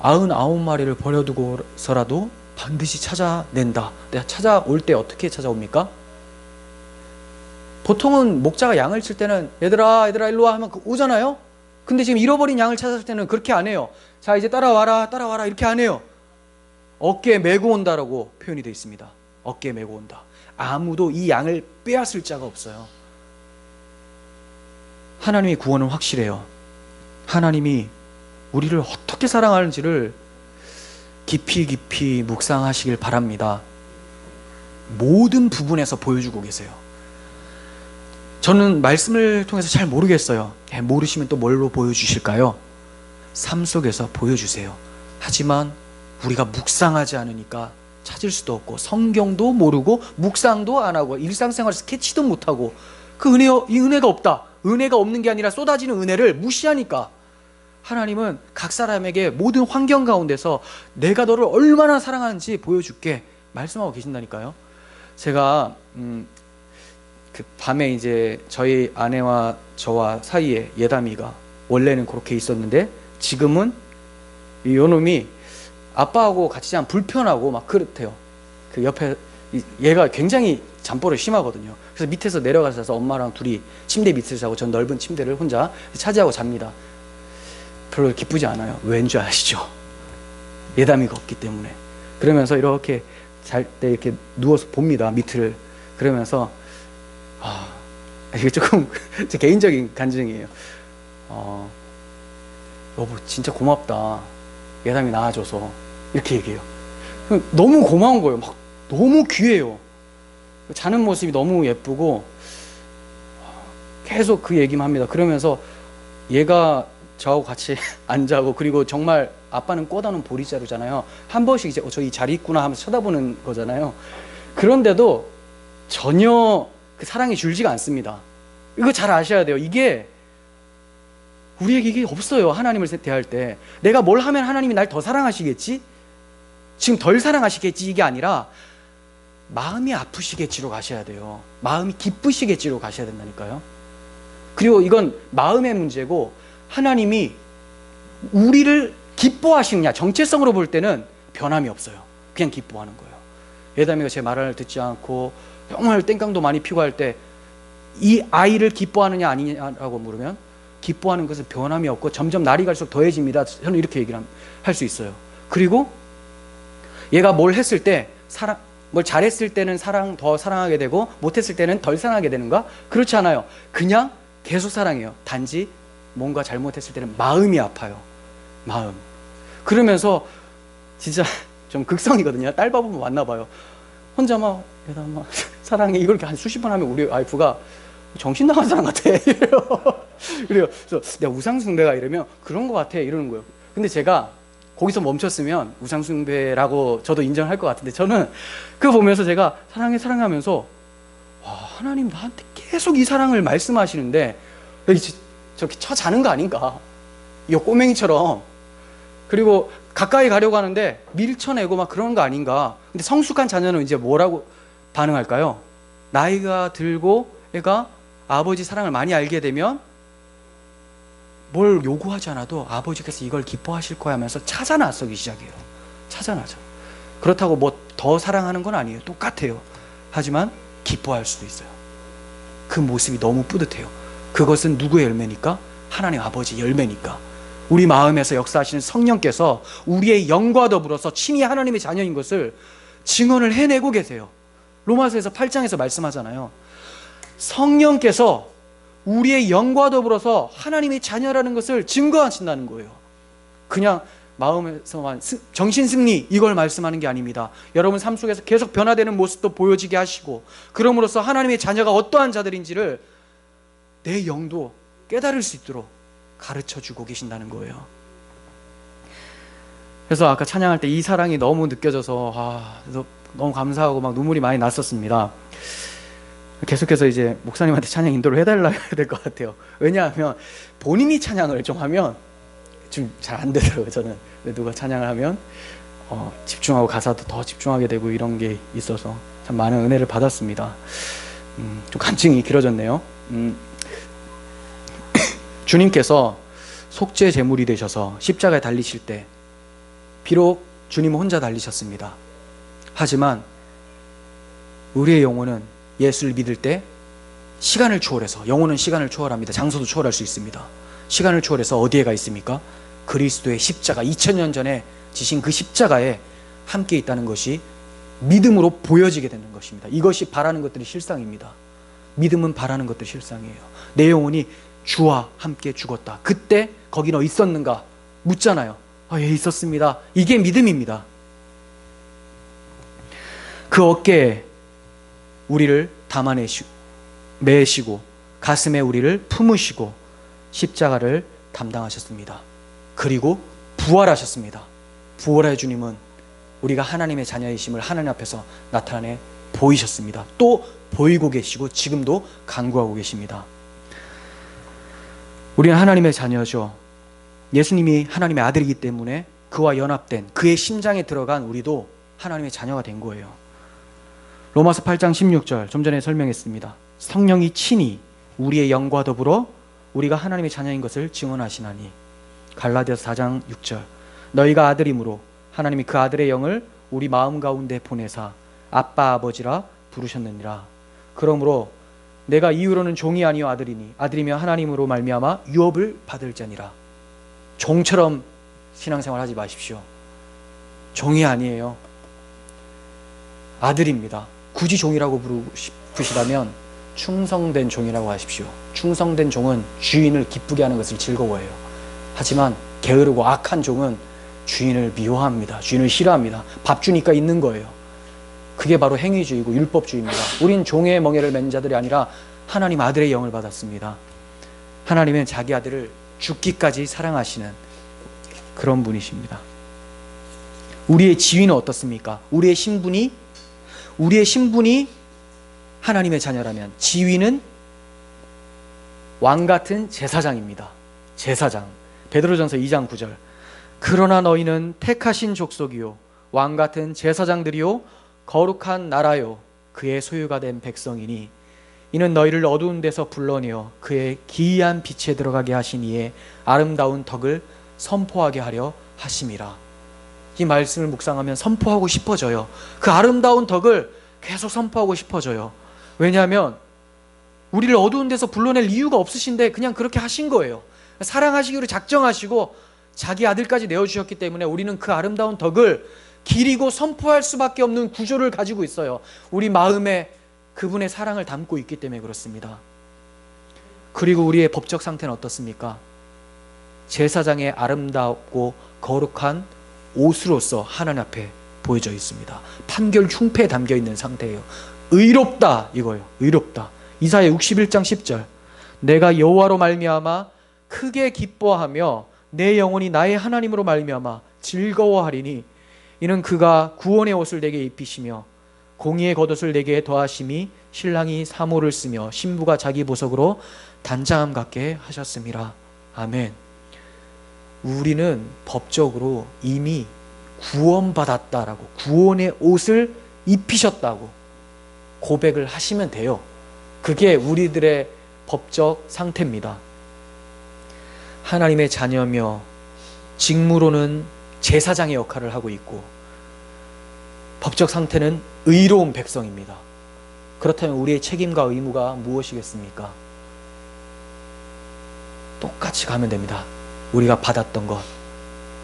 99마리를 버려두고서라도 반드시 찾아낸다. 내가 찾아올 때 어떻게 찾아옵니까? 보통은 목자가 양을 칠 때는 얘들아 일로 와 하면 오잖아요. 근데 지금 잃어버린 양을 찾았을 때는 그렇게 안 해요. 자, 이제 따라와라 이렇게 안 해요. 어깨에 메고 온다라고 표현이 되어 있습니다. 어깨에 메고 온다. 아무도 이 양을 빼앗을 자가 없어요. 하나님의 구원은 확실해요. 하나님이 우리를 어떻게 사랑하는지를 깊이 묵상하시길 바랍니다. 모든 부분에서 보여주고 계세요. 저는 말씀을 통해서 잘 모르겠어요. 모르시면 또 뭘로 보여주실까요? 삶 속에서 보여주세요. 하지만 우리가 묵상하지 않으니까 찾을 수도 없고, 성경도 모르고 묵상도 안 하고 일상생활에서 캐치도 못하고, 이 은혜가 없다, 은혜가 없는 게 아니라 쏟아지는 은혜를 무시하니까. 하나님은 각 사람에게 모든 환경 가운데서 내가 너를 얼마나 사랑하는지 보여줄게 말씀하고 계신다니까요. 제가 그 밤에 이제 저희 아내와 저와 사이에 예담이가 원래는 그렇게 있었는데, 지금은 요놈이 아빠하고 같이 자면 불편하고 막 그렇대요. 그 옆에 얘가 굉장히 잠버릇이 심하거든요. 그래서 밑에서 내려가서 엄마랑 둘이 침대 밑에서 자고 전 넓은 침대를 혼자 차지하고 잡니다. 별로 기쁘지 않아요. 왠지 아시죠? 예담이가 없기 때문에. 그러면서 이렇게 잘 때 이렇게 누워서 봅니다, 밑을. 그러면서 이게 조금 제 개인적인 간증이에요. 여보 진짜 고맙다, 예담이 낳아줘서, 이렇게 얘기해요. 너무 고마운 거예요. 막 너무 귀해요. 자는 모습이 너무 예쁘고 계속 그 얘기만 합니다. 그러면서 얘가 저하고 같이 안 자고, 그리고 정말 아빠는 꽂아놓은 보리자루잖아요. 한 번씩 이제 저기 잘 있구나 하면서 쳐다보는 거잖아요. 그런데도 전혀 그 사랑이 줄지가 않습니다. 이거 잘 아셔야 돼요. 이게 우리에게 이게 없어요. 하나님을 대할 때 내가 뭘 하면 하나님이 날 더 사랑하시겠지? 지금 덜 사랑하시겠지? 이게 아니라 마음이 아프시겠지로 가셔야 돼요. 마음이 기쁘시겠지로 가셔야 된다니까요. 그리고 이건 마음의 문제고, 하나님이 우리를 기뻐하시느냐, 정체성으로 볼 때는 변함이 없어요. 그냥 기뻐하는 거예요. 예담이가 제 말을 듣지 않고 정말 땡깡도 많이 피고 할 때 이 아이를 기뻐하느냐 아니냐라고 물으면 기뻐하는 것은 변함이 없고 점점 날이 갈수록 더해집니다. 저는 이렇게 얘기를 할 수 있어요. 그리고 얘가 뭘 했을 때 뭘 잘했을 때는 더 사랑하게 되고 못했을 때는 덜 사랑하게 되는가? 그렇지 않아요. 그냥 계속 사랑해요. 단지 뭔가 잘못했을 때는 마음이 아파요. 마음. 그러면서 진짜 좀 극성이거든요. 딸 바보면 왔나 봐요. 혼자 막 사랑해 이걸 한 수십 번 하면 우리 와이프가 정신 나간 사람 같아 그래요. 그래서 내가 우상숭배가 이러면 그런 것 같아 이러는 거예요. 근데 제가 거기서 멈췄으면 우상숭배라고 저도 인정할 것 같은데, 저는 그거 보면서 제가 사랑해 하면서 와, 하나님 나한테 계속 이 사랑을 말씀하시는데 저렇게 자는 거 아닌가, 이 꼬맹이처럼. 그리고 가까이 가려고 하는데 밀쳐내고 막 그런 거 아닌가. 근데 성숙한 자녀는 이제 뭐라고 반응할까요? 나이가 들고 애가 아버지 사랑을 많이 알게 되면 뭘 요구하지 않아도 아버지께서 이걸 기뻐하실 거야 하면서 찾아 나서기 시작해요. 찾아 나서. 그렇다고 뭐 더 사랑하는 건 아니에요. 똑같아요. 하지만 기뻐할 수도 있어요. 그 모습이 너무 뿌듯해요. 그것은 누구의 열매니까? 하나님 아버지 열매니까. 우리 마음에서 역사하시는 성령께서 우리의 영과 더불어서 친히 하나님의 자녀인 것을 증언을 해내고 계세요. 로마서에서 8장에서 말씀하잖아요. 성령께서 우리의 영과 더불어서 하나님의 자녀라는 것을 증거하신다는 거예요. 그냥 마음에서만 정신승리 이걸 말씀하는 게 아닙니다. 여러분 삶 속에서 계속 변화되는 모습도 보여지게 하시고, 그럼으로써 하나님의 자녀가 어떠한 자들인지를 내 영도 깨달을 수 있도록 가르쳐주고 계신다는 거예요. 그래서 아까 찬양할 때 이 사랑이 너무 느껴져서 그래서 너무 감사하고 막 눈물이 많이 났었습니다. 계속해서 이제 목사님한테 찬양 인도를 해달라 해야 될 것 같아요. 왜냐하면 본인이 찬양을 좀 하면 좀 잘 안 되더라고요. 저는 누가 찬양을 하면 집중하고 가사도 더 집중하게 되고 이런 게 있어서 참 많은 은혜를 받았습니다. 좀 간증이 길어졌네요. 주님께서 속죄 제물이 되셔서 십자가에 달리실 때 비록 주님은 혼자 달리셨습니다. 하지만 우리의 영혼은 예수를 믿을 때 시간을 초월해서, 영혼은 시간을 초월합니다. 장소도 초월할 수 있습니다. 시간을 초월해서 어디에 가 있습니까? 그리스도의 십자가, 2000년 전에 지신 그 십자가에 함께 있다는 것이 믿음으로 보여지게 되는 것입니다. 이것이 바라는 것들이 실상입니다. 믿음은 바라는 것들이 실상이에요. 내 영혼이 주와 함께 죽었다. 그때 거기 너 있었는가? 묻잖아요. 예, 있었습니다. 이게 믿음입니다. 그 어깨에 우리를 매시고 가슴에 우리를 품으시고 십자가를 담당하셨습니다. 그리고 부활하셨습니다. 부활의 주님은 우리가 하나님의 자녀이심을 하나님 앞에서 나타내 보이셨습니다. 또 보이고 계시고 지금도 간구하고 계십니다. 우리는 하나님의 자녀죠. 예수님이 하나님의 아들이기 때문에 그와 연합된, 그의 심장에 들어간 우리도 하나님의 자녀가 된 거예요. 로마서 8장 16절 좀 전에 설명했습니다. 성령이 친히 우리의 영과 더불어 우리가 하나님의 자녀인 것을 증언하시나니. 갈라디아서 4장 6절 너희가 아들이므로 하나님이 그 아들의 영을 우리 마음 가운데 보내사 아빠 아버지라 부르셨느니라. 그러므로 내가 이후로는 종이 아니요 아들이니 아들이며 하나님으로 말미암아 유업을 받을 자니라. 종처럼 신앙생활 하지 마십시오. 종이 아니에요. 아들입니다. 굳이 종이라고 부르고 싶으시다면 충성된 종이라고 하십시오. 충성된 종은 주인을 기쁘게 하는 것을 즐거워해요. 하지만 게으르고 악한 종은 주인을 미워합니다. 주인을 싫어합니다. 밥 주니까 있는 거예요. 그게 바로 행위주의고 율법주의입니다. 우린 종의 멍에를 맨 자들이 아니라 하나님 아들의 영을 받았습니다. 하나님은 자기 아들을 죽기까지 사랑하시는 그런 분이십니다. 우리의 지위는 어떻습니까? 우리의 신분이 하나님의 자녀라면 지위는 왕같은 제사장입니다. 제사장. 베드로전서 2장 9절. 그러나 너희는 택하신 족속이요 왕 같은 제사장들이요 거룩한 나라요 그의 소유가 된 백성이니 이는 너희를 어두운 데서 불러내어 그의 기이한 빛에 들어가게 하신 이의 아름다운 덕을 선포하게 하려 하심이라. 이 말씀을 묵상하면 선포하고 싶어져요. 그 아름다운 덕을 계속 선포하고 싶어져요. 왜냐하면 우리를 어두운 데서 불러낼 이유가 없으신데 그냥 그렇게 하신 거예요. 사랑하시기로 작정하시고 자기 아들까지 내어주셨기 때문에 우리는 그 아름다운 덕을 기리고 선포할 수밖에 없는 구조를 가지고 있어요. 우리 마음에 그분의 사랑을 담고 있기 때문에 그렇습니다. 그리고 우리의 법적 상태는 어떻습니까? 제사장의 아름답고 거룩한 옷으로서 하나님 앞에 보여져 있습니다. 판결 흉패에 담겨 있는 상태예요. 의롭다 이거예요. 의롭다. 이사야 61장 10절. 내가 여호와로 말미암아 크게 기뻐하며 내 영혼이 나의 하나님으로 말미암아 즐거워하리니 이는 그가 구원의 옷을 내게 입히시며 공의의 겉옷을 내게 더하심이 신랑이 사모를 쓰며 신부가 자기 보석으로 단장함 같게 하셨음이라. 아멘. 우리는 법적으로 이미 구원받았다라고, 구원의 옷을 입히셨다고 고백을 하시면 돼요. 그게 우리들의 법적 상태입니다. 하나님의 자녀며 직무로는 제사장의 역할을 하고 있고 법적 상태는 의로운 백성입니다. 그렇다면 우리의 책임과 의무가 무엇이겠습니까? 똑같이 가면 됩니다. 우리가 받았던 것,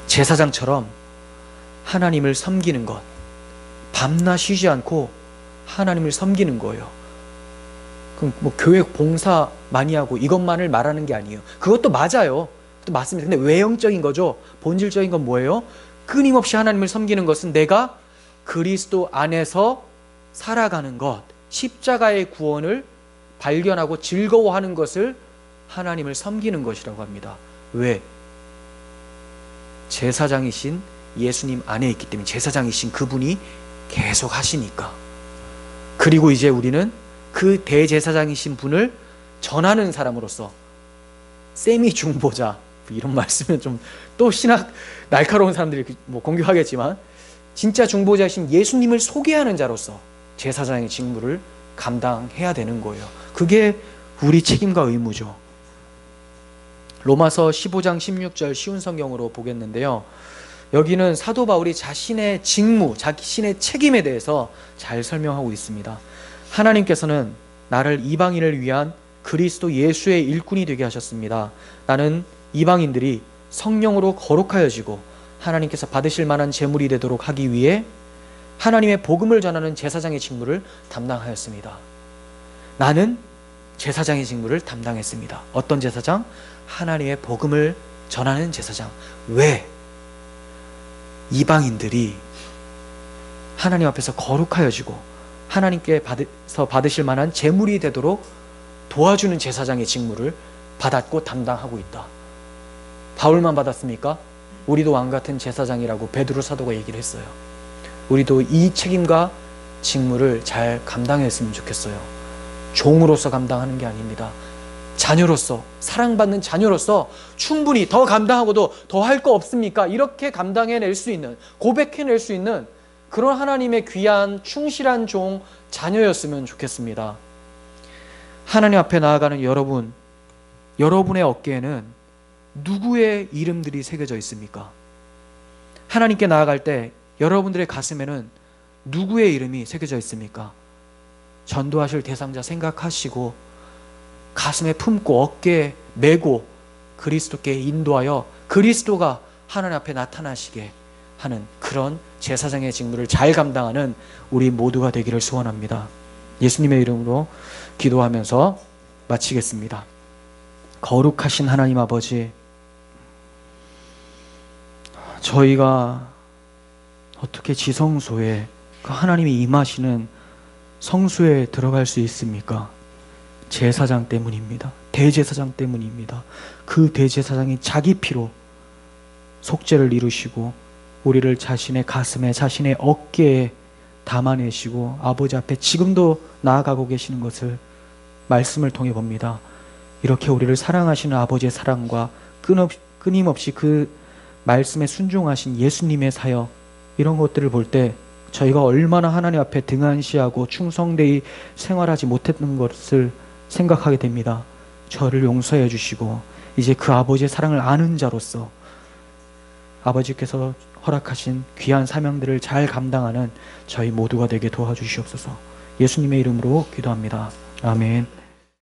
제사장처럼 하나님을 섬기는 것, 밤낮 쉬지 않고 하나님을 섬기는 거예요. 그럼 뭐 교회 봉사 많이 하고 이것만을 말하는 게 아니에요. 그것도 맞아요. 또 맞습니다. 근데 외형적인 거죠. 본질적인 건 뭐예요? 끊임없이 하나님을 섬기는 것은 내가 그리스도 안에서 살아가는 것, 십자가의 구원을 발견하고 즐거워하는 것을 하나님을 섬기는 것이라고 합니다. 왜? 제사장이신 예수님 안에 있기 때문에, 제사장이신 그분이 계속 하시니까. 그리고 이제 우리는 그 대제사장이신 분을 전하는 사람으로서 세미 중보자, 이런 말씀은 좀 또 신학 날카로운 사람들이 뭐 공격하겠지만 진짜 중보자이신 예수님을 소개하는 자로서 제사장의 직무를 감당해야 되는 거예요. 그게 우리 책임과 의무죠. 로마서 15장 16절 쉬운 성경으로 보겠는데요. 여기는 사도 바울이 자신의 직무, 자신의 책임에 대해서 잘 설명하고 있습니다. 하나님께서는 나를 이방인을 위한 그리스도 예수의 일꾼이 되게 하셨습니다. 나는 이방인들이 성령으로 거룩하여지고 하나님께서 받으실 만한 제물이 되도록 하기 위해 하나님의 복음을 전하는 제사장의 직무를 담당하였습니다. 나는 제사장의 직무를 담당했습니다. 어떤 제사장? 하나님의 복음을 전하는 제사장. 왜? 이방인들이 하나님 앞에서 거룩하여지고 하나님께서 받으실 만한 제물이 되도록 도와주는 제사장의 직무를 받았고 담당하고 있다. 바울만 받았습니까? 우리도 왕같은 제사장이라고 베드로 사도가 얘기를 했어요. 우리도 이 책임과 직무를 잘 감당했으면 좋겠어요. 종으로서 감당하는 게 아닙니다. 자녀로서, 사랑받는 자녀로서 충분히 더 감당하고도 더 할 거 없습니까? 이렇게 감당해낼 수 있는, 고백해낼 수 있는 그런 하나님의 귀한 충실한 종, 자녀였으면 좋겠습니다. 하나님 앞에 나아가는 여러분, 여러분의 어깨에는 누구의 이름들이 새겨져 있습니까? 하나님께 나아갈 때 여러분들의 가슴에는 누구의 이름이 새겨져 있습니까? 전도하실 대상자 생각하시고 가슴에 품고 어깨에 메고 그리스도께 인도하여 그리스도가 하나님 앞에 나타나시게 하는 그런 제사장의 직무를 잘 감당하는 우리 모두가 되기를 소원합니다. 예수님의 이름으로 기도하면서 마치겠습니다. 거룩하신 하나님 아버지, 저희가 어떻게 지성소에 그 하나님이 임하시는 성소에 들어갈 수 있습니까? 제사장 때문입니다. 대제사장 때문입니다. 그 대제사장이 자기 피로 속죄를 이루시고 우리를 자신의 가슴에, 자신의 어깨에 담아내시고 아버지 앞에 지금도 나아가고 계시는 것을 말씀을 통해 봅니다. 이렇게 우리를 사랑하시는 아버지의 사랑과 끊임없이 그 말씀에 순종하신 예수님의 사역, 이런 것들을 볼 때 저희가 얼마나 하나님 앞에 등한시하고 충성되이 생활하지 못했던 것을 생각하게 됩니다. 저를 용서해 주시고 이제 그 아버지의 사랑을 아는 자로서 아버지께서 허락하신 귀한 사명들을 잘 감당하는 저희 모두가 되게 도와주시옵소서. 예수님의 이름으로 기도합니다. 아멘.